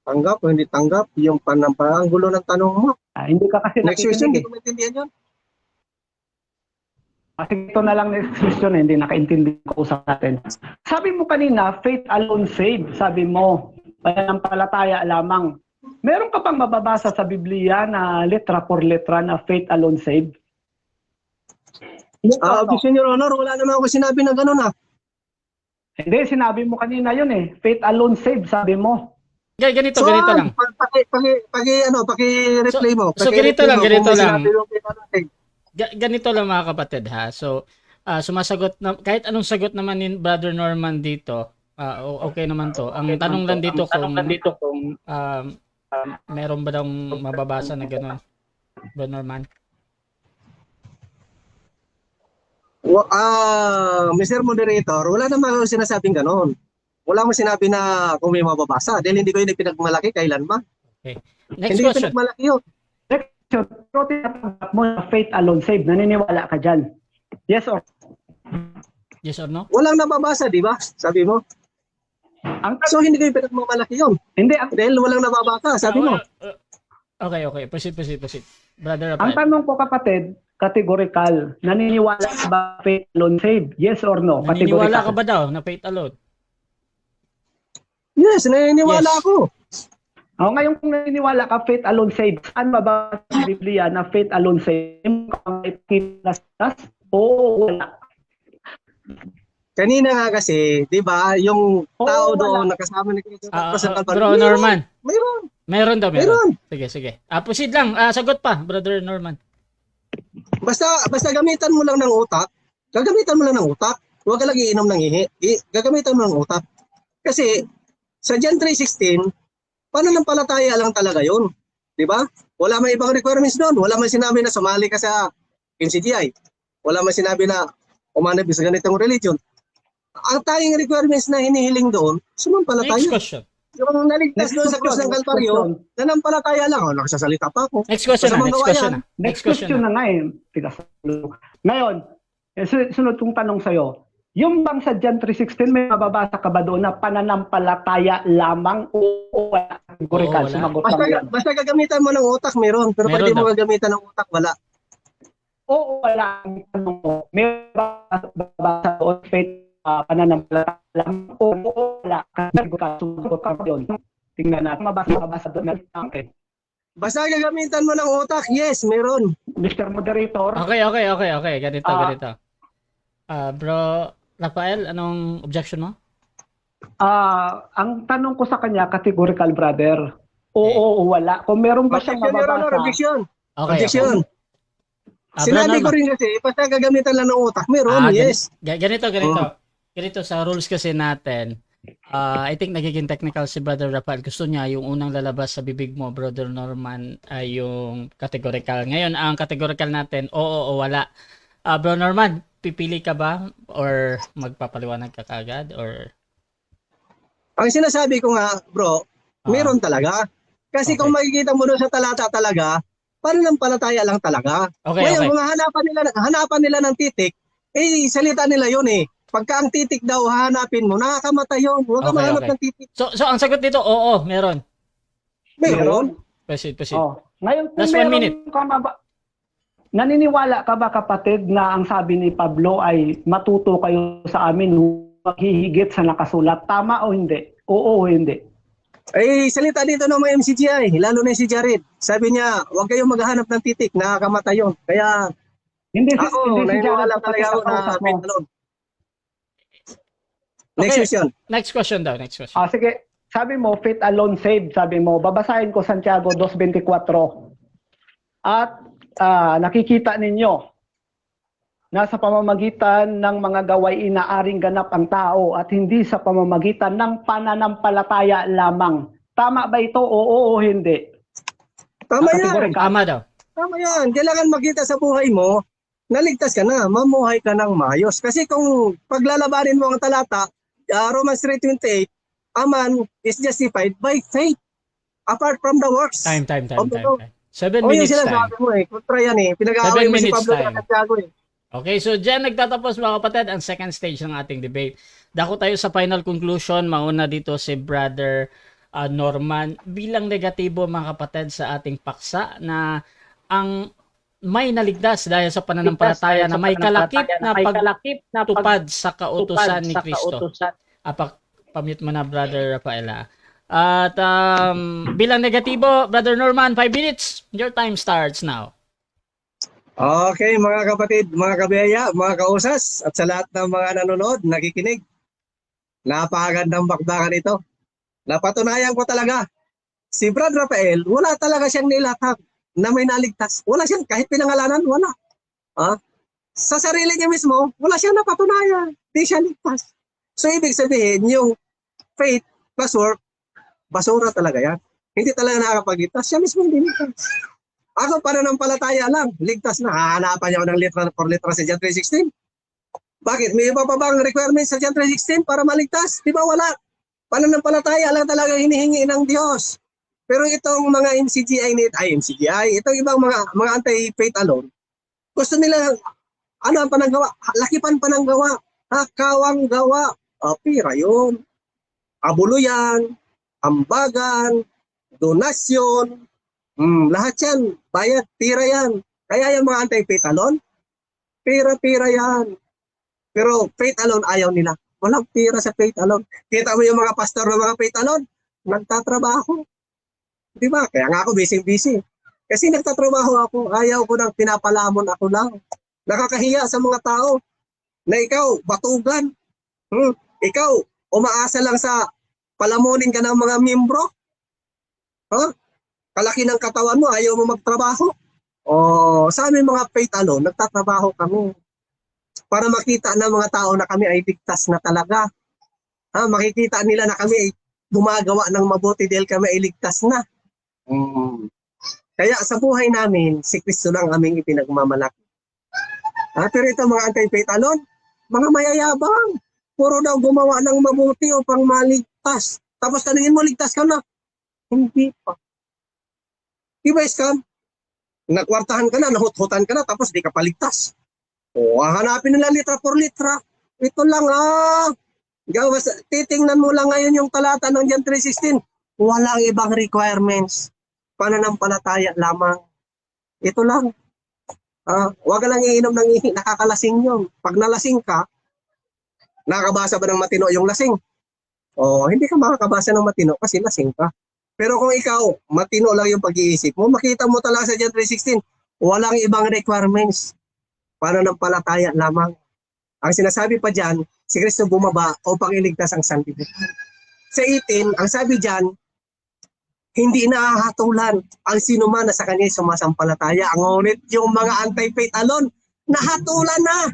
Tanggap o hindi tanggap, yung ang gulo ng tanong mo. Hindi ka kasi Next question, hindi nakikinig. ko maintindihan yun. Kasi ito na lang next question, hindi nakaintindi ko usap natin. Sabi mo kanina, faith alone save. Sabi mo, pananampalataya lamang. Meron ka pang mababasa sa Biblia na letra por letra na faith alone save? Objection, Your Honor, wala naman ako sinabi na gano'n Hindi, sinabi mo kanina yun eh. Faith alone save, sabi mo. Ganito lang. Paki-replay mo. So, ganito lang. Sinabi mo, Ganito lang mga kapatid ha. So, sumasagot na kahit anong sagot naman ni Brother Norman dito, okay naman to. Ang tanong lang dito kung meron ba daw mababasa na gano'n, Brother Norman? Mr. Moderator, wala naman ako sinasabing gano'n. Wala mo sinabi na kung may mababasa. Dahil hindi ko yun pinagmalaki kailanman. Okay. Next Hindi ko question. pinagmalaki yun. Pero tinatanggap mo na faith alone save. Naniniwala ka dyan. Yes or Yes or no? Walang nababasa, di ba? Sabi mo. So hindi ko yung pinagmamalaki yun. Hindi, Dahil walang nababasa, sabi mo. Okay. Proceed. Brother ang Rafael. tanong ko kapatid, categorical. Naniniwala ka ba faith alone save? Yes or no? Naniniwala ka ba daw na faith alone? Yes, naniniwala Yes. ako. Ngayon kung naniniwala ka faith alone save, saan mababasa sa Biblia na faith alone save? Oo, wala. Kanina nga kasi, di ba, yung tao wala. doon nakasama ni Kristo sa Calvary. Bro Norman. Mayroon. Meron daw. Meron. Sige. Proceed lang. Sagot pa, Brother Norman. Basta gamitan mo lang ng utak. Gagamitan mo lang ng utak. Huwag ka lang iinom ng ihi. Gagamitan mo ng utak. Kasi sa John 3:16, pananampalataya lang talaga yun. Di ba? Wala may ibang requirements doon. Wala man sinabi na sumali ka sa NCGI. Wala man sinabi na umanap sa ganitong religion. Ang tayong requirements na hinihiling doon, Next sumampalataya. question. Yung naligtas doon sa krus ng Kalbaryo, nanampalataya lang. Nagsasalita pa ako. Next question Basta na. magawa yan. Next question na nga eh. Ngayon, sunod kong tanong sa'yo. Yung bang sa John 3:16, may mababasa ka ba doon na pananampalataya lamang o wala? Categorical, wala. sumagot ka yan. Basta gagamitan mo ng utak, meron. Pero pag Meron di mo daw. gagamitan ng utak, wala. Oo, wala ang tanong mo. May babasa doon faith pananampalataya lamang o wala? Categorical, sumagot ka doon. Tingnan natin, mabasa doon. Okay. Basta gagamitan mo ng utak, yes, meron. Mr. Moderator, Okay. Ganito. Bro Rafael, anong objection mo? ang tanong ko sa kanya, categorical brother. Oo, o wala. Kung meron ba siyang Objection, Your Honor, mababasa, objection. Okay. Objection. Bro Sinabi ko Norman. rin kasi, basta gagamitan lang ng utak, meron, yes. Ganito. Ganito sa rules kasi natin. I think nagiging technical si Brother Rafael. Gusto niya yung unang lalabas sa bibig mo, Brother Norman, ay yung categorical. Ngayon, ang categorical natin, oo o wala. Bro Norman, pipili ka ba or magpapaliwanag ka kagad or Ang sinasabi ko nga, bro, meron talaga. Kasi Okay. kung makikita mo doon sa talata talaga, pananampalataya lang talaga. Okay. Ngayon, mga hanapan nila ng titik, salita nila yun eh. Pagka ang titik daw hahanapin mo, nakakamatay yun. Huwag ka Okay, mahanap okay. ng titik. So ang sagot dito, oo, meron. Meron. Proceed. Ngayon, kung Last 1 minute. naniniwala ka ba kapatid na ang sabi ni Pablo ay matuto kayo sa amin maghihigit sa nakasulat? Tama o hindi? Oo o hindi? Ay, salita dito ng mga MCGI, lalo na si Jared. Sabi niya, huwag kayong maghahanap ng titik, nakakamatay yun. Kaya Hindi ako, hindi si naniniwala Jared talaga ako na kausap mo. faith alone. Next Okay. question. Next question daw, next question. Sige, sabi mo, faith alone saved. Sabi mo, babasahin ko Santiago 2:24. At nakikita ninyo na sa pamamagitan ng mga gawain inaaring ganap ang tao at hindi sa pamamagitan ng pananampalataya lamang. Tama ba ito? Oo o hindi? Tama yan. Kategorikal. Tama daw. Tama yan. Kailangan makita sa buhay mo, naligtas ka na, mamuhay ka ng maayos. Kasi kung paglalabanin mo ang talata, Romans 3:28, a man is justified by faith, apart from the works. Time. Oo. 7 O yung minutes time. sinasabi mo kontra yan Pinag-aaway 7 mo si minutes Pablo time. sa Santiago Okay, so dyan nagtatapos mga kapatid ang second stage ng ating debate. Dako tayo sa final conclusion. Mauna dito si Brother Norman. Bilang negatibo mga kapatid sa ating paksa na ang may naligtas dahil sa pananampalataya na may kalakip na pagtupad sa kautusan ni Kristo. Pamute mo na Brother Rafaela. At bilang negatibo, Brother Norman, 5 minutes. Your time starts now. Okay, mga kapatid, mga kabiyaya, mga kausas, at sa lahat ng mga nanonood, nakikinig. Napakagandang bakbakan ito. Napatunayan ko talaga, si Brad Rafael, wala talaga siyang nilatag na may naligtas. Wala siyang, kahit pinangalanan, wala. Sa sarili niya mismo, wala siyang napatunayan. Di siya ligtas. So, ibig sabihin, yung faith plus work, basura talaga yan. Hindi talaga nakakapagligtas. Siya mismo hindi ligtas. Ako, pananampalataya lang. Ligtas na. Hahanapan niya ako ng litra for litra sa John 3:16. Bakit? May iba pa bang requirements sa John 3:16 para maligtas? Di ba wala? Pananampalataya lang talaga hinihingi ng Diyos. Pero itong mga MCGI, itong ibang mga anti-faith alone, gusto nila, ano ang pananggawa? Lakipan pananggawa. Kawang gawa. Pira yun. Abuluyan. Ambagan. Donasyon. Lahat yan, bayad, pira yan. Kaya yung mga anti-faith alone, pira-pira yan. Pero faith alone, ayaw nila. Walang pira sa faith alone. Kita mo yung mga pastor ng mga faith alone, nagtatrabaho. Di ba? Kaya nga ako busy-busy. Kasi nagtatrabaho ako, ayaw ko nang pinapalamon ako lang. Nakakahiya sa mga tao na ikaw, batugan. Ikaw, umaasa lang sa palamunin ka ng mga membro. Kalaki ng katawan mo, ayaw mo magtrabaho. Sa amin mga faith alone, nagtatrabaho kami. Para makita ng mga tao na kami ay ligtas na talaga. Makikita nila na kami ay gumagawa ng mabuti dahil kami ay ligtas na. Kaya sa buhay namin, si Kristo lang aming ipinagmamalaki. Pero ito mga anti-faith alone, mga mayayabang. Puro daw gumawa ng mabuti upang maligtas. Tapos tanungin mo, ligtas ka na? Hindi pa. Diba, scam? Nakwartahan ka na, nahut-hutan ka na, tapos di ka paligtas. Hanapin nila litra por litra. Ito lang titingnan mo lang ngayon yung talata ng John 3:16. Walang ibang requirements. Pananampalataya lamang. Ito lang. Huwag ka lang iinom ng nakakalasing yun. Pag nalasing ka, nakakabasa ba ng matino yung lasing? Hindi ka makakabasa ng matino kasi lasing ka. Pero kung ikaw, matino lang yung pag-iisip mo, makita mo talaga sa John 3:16, walang ibang requirements. Pananampalataya lamang. Ang sinasabi pa dyan, si Kristo bumaba upang iligtas ang sanlibutan. Sa 18, ang sabi dyan, hindi nahahatulan ang sinuman na sa kanya sumasampalataya. Ngunit yung mga anti-faith alone, nahatulan na.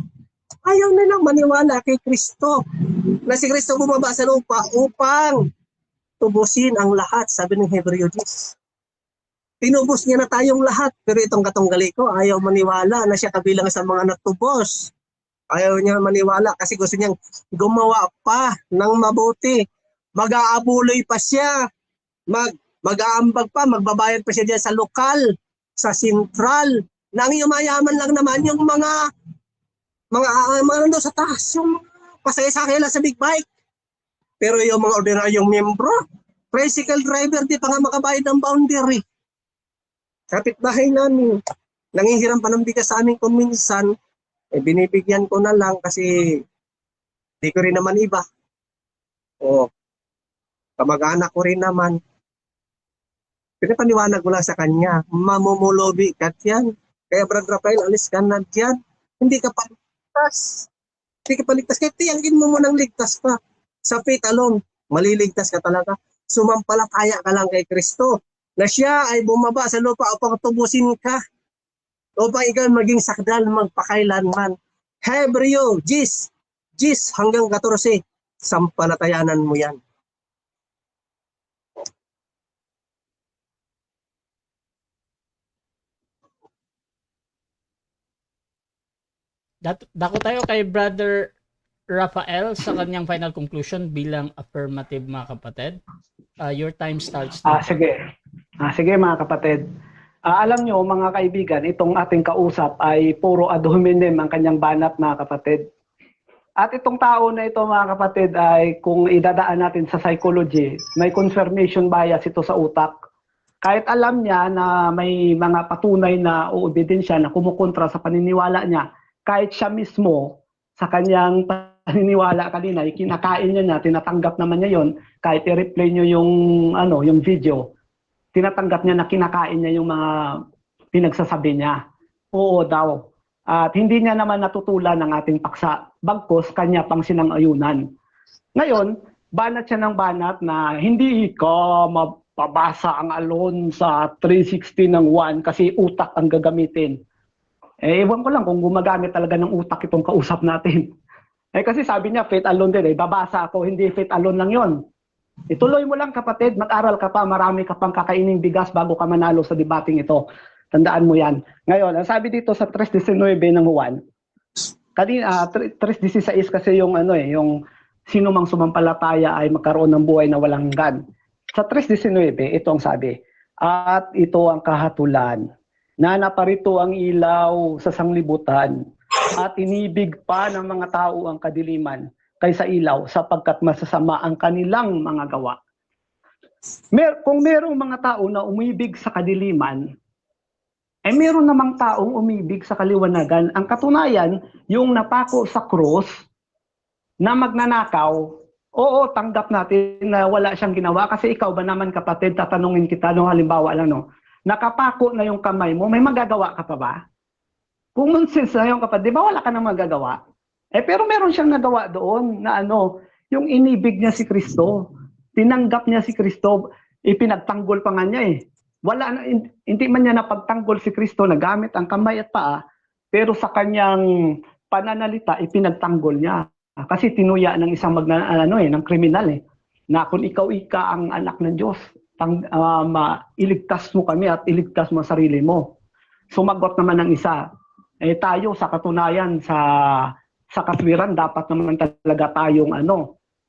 Ayaw nilang maniwala kay Kristo. Na si Kristo bumaba sa lupa upang tubusin ang lahat, sabi ng Hebreo 10. Tinubos niya na tayong lahat, pero itong katunggali ko, ayaw maniwala na siya kabilang sa mga natubos. Ayaw niya maniwala kasi gusto niyang gumawa pa ng mabuti. Mag-aabuloy pa siya, mag-aambag pa, magbabayad pa siya dyan sa lokal, sa sentral. Nang yumayaman lang naman yung mga nandun sa taas, yung pasaya-sakay lang sa big bike. Pero yung mga ordinaryong membro, tricycle driver, di pa nga makabayad ng boundary. Kapitbahay namin, nangihiram pa ng bigas sa amin kung minsan, binibigyan ko na lang kasi di ko rin naman iba. O, kamag-anak ko rin naman. Pinapaniwanag ko lang sa kanya, mamumulobi ka yan. Kaya Brother Rafael, alis ka na dyan. Hindi ka paligtas. Hindi ka paligtas. Kaya tiyangin mo munang ligtas ka. Sa faith alone, maliligtas ka talaga. Sumampalataya ka lang kay Kristo. Na siya ay bumaba sa lupa upang tubusin ka. Upang ikaw maging sakdal magpakailanman. Hebreo, Gis hanggang 14. Sampalatayanan mo yan. Dako tayo kay Brother Rafael sa kanyang final conclusion bilang affirmative, mga kapatid. Your time starts now. Sige mga kapatid. Alam nyo mga kaibigan, itong ating kausap ay puro ad hominem ang kanyang banat, mga kapatid. At itong tao na ito, mga kapatid, ay kung idadaan natin sa psychology, may confirmation bias ito sa utak. Kahit alam niya na may mga patunay na uobidensya na kumukontra sa paniniwala niya, kahit siya mismo sa kanyang paniniwala kanina, kinakain niya, tinatanggap naman niya yon, kahit i-replay niyo yung video, tinatanggap niya na kinakain niya yung mga pinagsasabi niya. Oo daw. At hindi niya naman natutulan ng ating paksa. Bagkus, kanya pang sinang-ayunan. Ngayon, banat siya ng banat na hindi ka mapabasa ang alon sa 360 ng 1 kasi utak ang gagamitin. Ewan ko lang kung gumagamit talaga ng utak itong kausap natin. Kasi sabi niya, faith alone din. Babasa ako, hindi faith alone lang yon. Ituloy mo lang kapatid, mag-aral ka pa, marami ka pang kakaining bigas bago ka manalo sa debating ito. Tandaan mo yan. Ngayon, ang sabi dito sa 3:19 ng Juan, kanina 3:16 kasi yung yung sino mang sumampalataya ay magkaroon ng buhay na walang hanggan. Sa 3:19, ito ang sabi, at ito ang kahatulan, na naparito ang ilaw sa sanglibutan, at inibig pa ng mga tao ang kadiliman kaysa ilaw sapagkat masasama ang kanilang mga gawa. Kung merong mga tao na umibig sa kadiliman, meron namang taong umibig sa kaliwanagan. Ang katunayan, yung napako sa krus na magnanakaw, oo, tanggap natin na wala siyang ginawa kasi ikaw ba naman kapatid, tatanungin kita, halimbawa lang, nakapako na yung kamay mo, may magagawa ka pa ba? Kung nonsense na yung kapatid, di ba wala ka nang magagawa? Pero meron siyang nagawa doon na yung inibig niya si Kristo. Tinanggap niya si Kristo, ipinagtanggol pa nga niya hindi man niya napagtanggol si Kristo, nagamit ang kamay at paa, pero sa kanyang pananalita, ipinagtanggol niya. Kasi tinuya ng isang ng kriminal na kung ikaw ang anak ng Diyos, iligtas mo kami at iligtas mo sarili mo. Sumagot naman ng isa, tayo sa katunayan sa katwiran dapat naman talaga tayong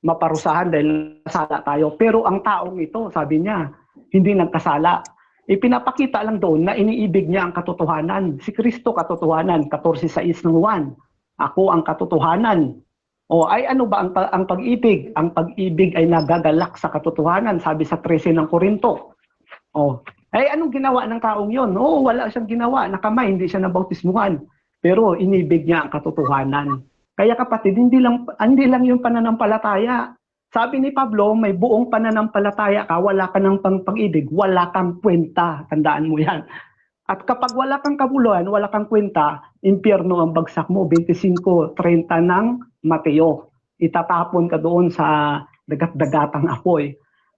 maparusahan dahil nasala tayo. Pero ang taong ito, sabi niya, hindi nagkasala. Ipinapakita lang doon na iniibig niya ang katotohanan. Si Kristo katotohanan, 14:6 ng 1. Ako ang katotohanan. Ano ba ang pag-ibig? Ang pag-ibig ay nagagalak sa katotohanan, sabi sa 13 ng Korinto. Anong ginawa ng taong yon? Wala siyang ginawa. Nakamay, hindi siya nabautismuhan. Pero inibig niya ang katotohanan. Kaya kapatid, hindi lang yung pananampalataya. Sabi ni Pablo, may buong pananampalataya ka, wala ka ng pag-ibig, wala kang kwenta. Tandaan mo yan. At kapag wala kang kabuluhan, wala kang kwenta, impyerno ang bagsak mo. 25:30 ng Mateo. Itatapon ka doon sa dagat-dagatang apoy.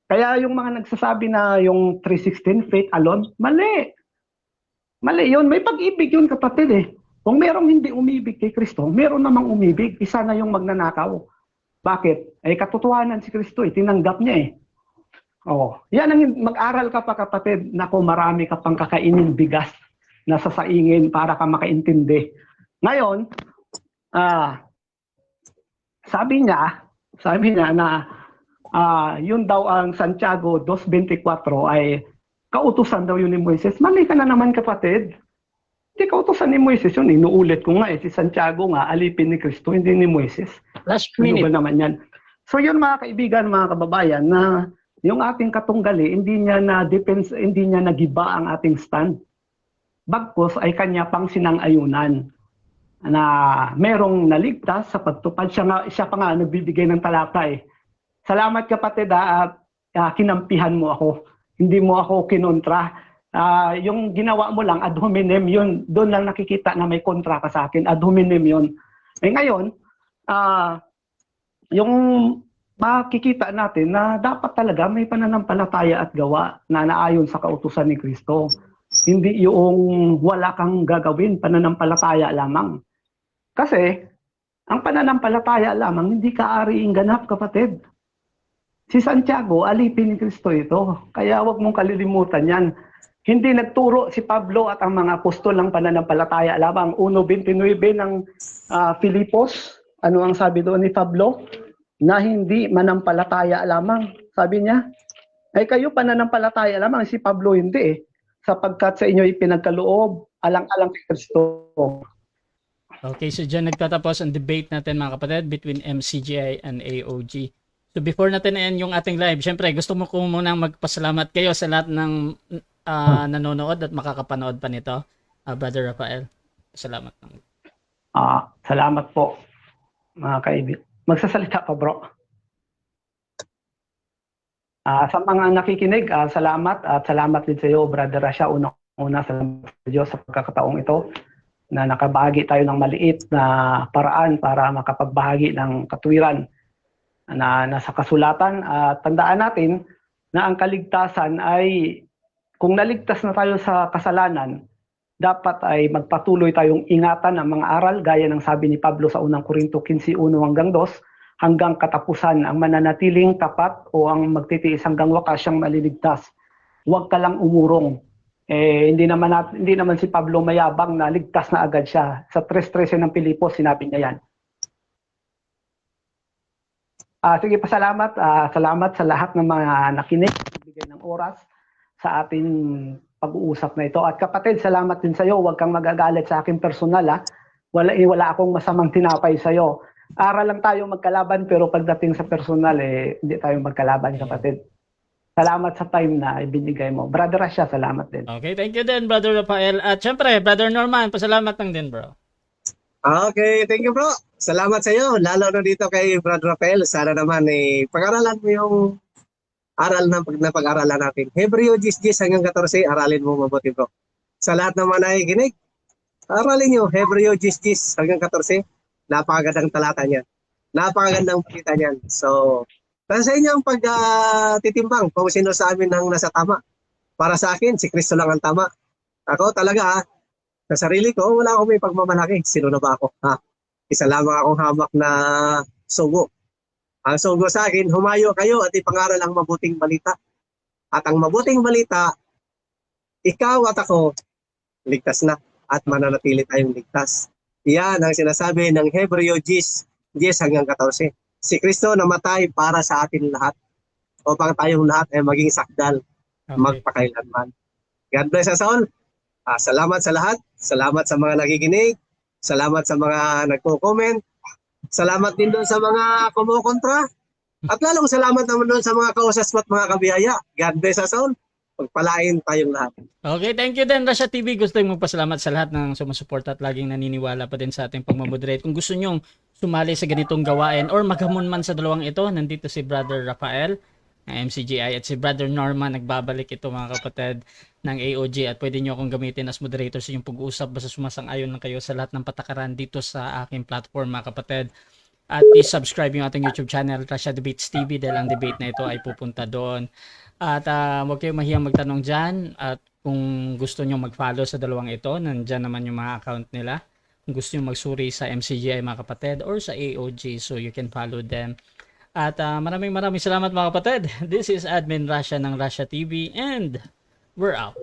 Kaya yung mga nagsasabi na yung 3:16, faith alone, mali. Mali yun. May pag-ibig yun kapatid Kung merong hindi umibig kay Kristo, meron namang umibig. Isa na yung magnanakaw. Bakit? Katotohanan si Kristo, tinanggap niya Yan ang mag-aral ka pa kapatid, nako marami ka pang kakainin bigas na sasaingin para ka makaintindi. Ngayon, sabi niya na yun daw ang Santiago 2:24 ay kautusan daw yun ni Moises. Mali ka na naman kapatid. Hindi kautusan ni Moises yun. Inuulit ko nga si Santiago nga, alipin ni Kristo, hindi ni Moises. Last minute. Ano ba naman yan? So yun mga kaibigan, mga kababayan, na yung ating katunggali, hindi niya nagiba ang ating stand. bagkus ay kanya pang sinang-ayunan na merong naligtas sa pagtupad. Siya pa nga nagbibigay ng talata eh. Salamat kapatid at kinampihan mo ako. Hindi mo ako kinontra. Yung ginawa mo lang, ad hominem yun. Doon lang nakikita na may kontra ka sa akin. Ad hominem yun. Eh ngayon, yung makikita natin na dapat talaga may pananampalataya at gawa na naayon sa kautusan ni Kristo. Hindi yung wala kang gagawin, pananampalataya lamang. Kasi, ang pananampalataya lamang, hindi ka ariing ganap, kapatid. Si Santiago, alipin ni Kristo ito. Kaya wag mong kalilimutan yan. Hindi nagturo si Pablo at ang mga apostol ng pananampalataya lamang. 1:29 ng Filipos, ano ang sabi doon ni Pablo? Na hindi manampalataya lamang. Sabi niya, ay kayo pananampalataya lamang, si Pablo hindi eh. Sapagkat sa inyo ipinagkaloob, alang-alang kay Kristo. Okay, so dyan nagtatapos ang debate natin mga kapatid between MCGI and AOG. So before natin end yung ating live, syempre gusto mo ko muna magpasalamat kayo sa lahat ng nanonood at makakapanood pa nito. Brother Rafael, salamat. Salamat po mga kaibigan. Magsasalita pa bro. Sa mga nakikinig, salamat at salamat din sa iyo, Brother Rasha. Una salamat sa Diyos sa pagkakataong ito na nakabahagi tayo ng maliit na paraan para makapagbahagi ng katwiran na nasa kasulatan. Tandaan natin na ang kaligtasan ay kung naligtas na tayo sa kasalanan, dapat ay magpatuloy tayong ingatan ang mga aral gaya ng sabi ni Pablo sa unang Korinto 15:1-2 hanggang katapusan ang mananatiling tapat o ang magtitiis hanggang wakas siyang maliligtas. Huwag ka lang umurong. Hindi naman si Pablo mayabang na ligtas na agad siya. Sa 3:13 ng Pilipos sinabi niya yan. Sige, pasalamat. Salamat sa lahat ng mga nakinig, bigay ng oras sa ating pag-uusap na ito. At kapatid, salamat din sa iyo. Huwag kang magagalit sa akin personal. Wala akong masamang tinapay sa iyo. Aral lang tayo magkalaban pero pagdating sa personal, hindi tayo magkalaban, kapatid. Salamat sa time na ibinigay mo. Brother Rasha, salamat din. Okay, thank you din, Brother Rafael. At syempre, Brother Norman, pasalamat lang din, bro. Okay, thank you bro. Salamat sa iyo. Lalo na dito kay Brother Rafael. Sana naman pag-aralan mo yung aral na pag-aralan natin. Hebreo 10:10 hanggang 14, aralin mo mabuti bro. Sa lahat ng mga nakikinig, aralin nyo Hebreo 10:10 hanggang 14. Napakagandang talata niyan. Napakagandang balita niyan. So, sa inyo ang pagtitimbang kung sino sa amin ang nasa tama. Para sa akin, si Kristo lang ang tama. Ako talaga, sa sarili ko, wala akong may pagmamalaki. Sino na ba ako? Isa lamang akong hamak na sugo. Ang sugo sa akin, humayo kayo at ipangaral ang mabuting balita. At ang mabuting balita, ikaw at ako, ligtas na at mananatili tayong ligtas. Yan ang sinasabi ng Hebreo 10:10 hanggang 14. Si Kristo namatay para sa atin lahat upang tayong lahat ay maging sakdal magpakailanman. God bless us all. Salamat sa lahat. Salamat sa mga nakikinig. Salamat sa mga nagko-comment. Salamat din doon sa mga kumukontra. At lalong salamat naman doon sa mga kausas at mga kabiyaya. God bless us all. Pagpalain tayong lahat. Okay, thank you din, Rasha TV. Gusto kong magpasalamat sa lahat ng sumusuporta at laging naniniwala pa din sa ating pagmamoderate. Kung gusto nyong sumali sa ganitong gawain or maghamon man sa dalawang ito, nandito si Brother Rafael ng MCGI at si Brother Norman. Nagbabalik ito mga kapatid ng AOG at pwede nyo akong gamitin as moderator sa inyong pag-uusap basta sumasang-ayon lang kayo sa lahat ng patakaran dito sa aking platform mga kapatid. At i-subscribe yung ating YouTube channel, Rasha Debates TV, dahil ang debate na ito ay pupunta doon. At huwag kayong mahiyang magtanong dyan. At kung gusto nyo mag-follow sa dalawang ito, nandyan naman yung mga account nila. Kung gusto nyo magsuri sa MCGI mga kapatid or sa AOG, so you can follow them. At maraming salamat mga kapatid. This is Admin Rasha ng Rasha TV and we're out.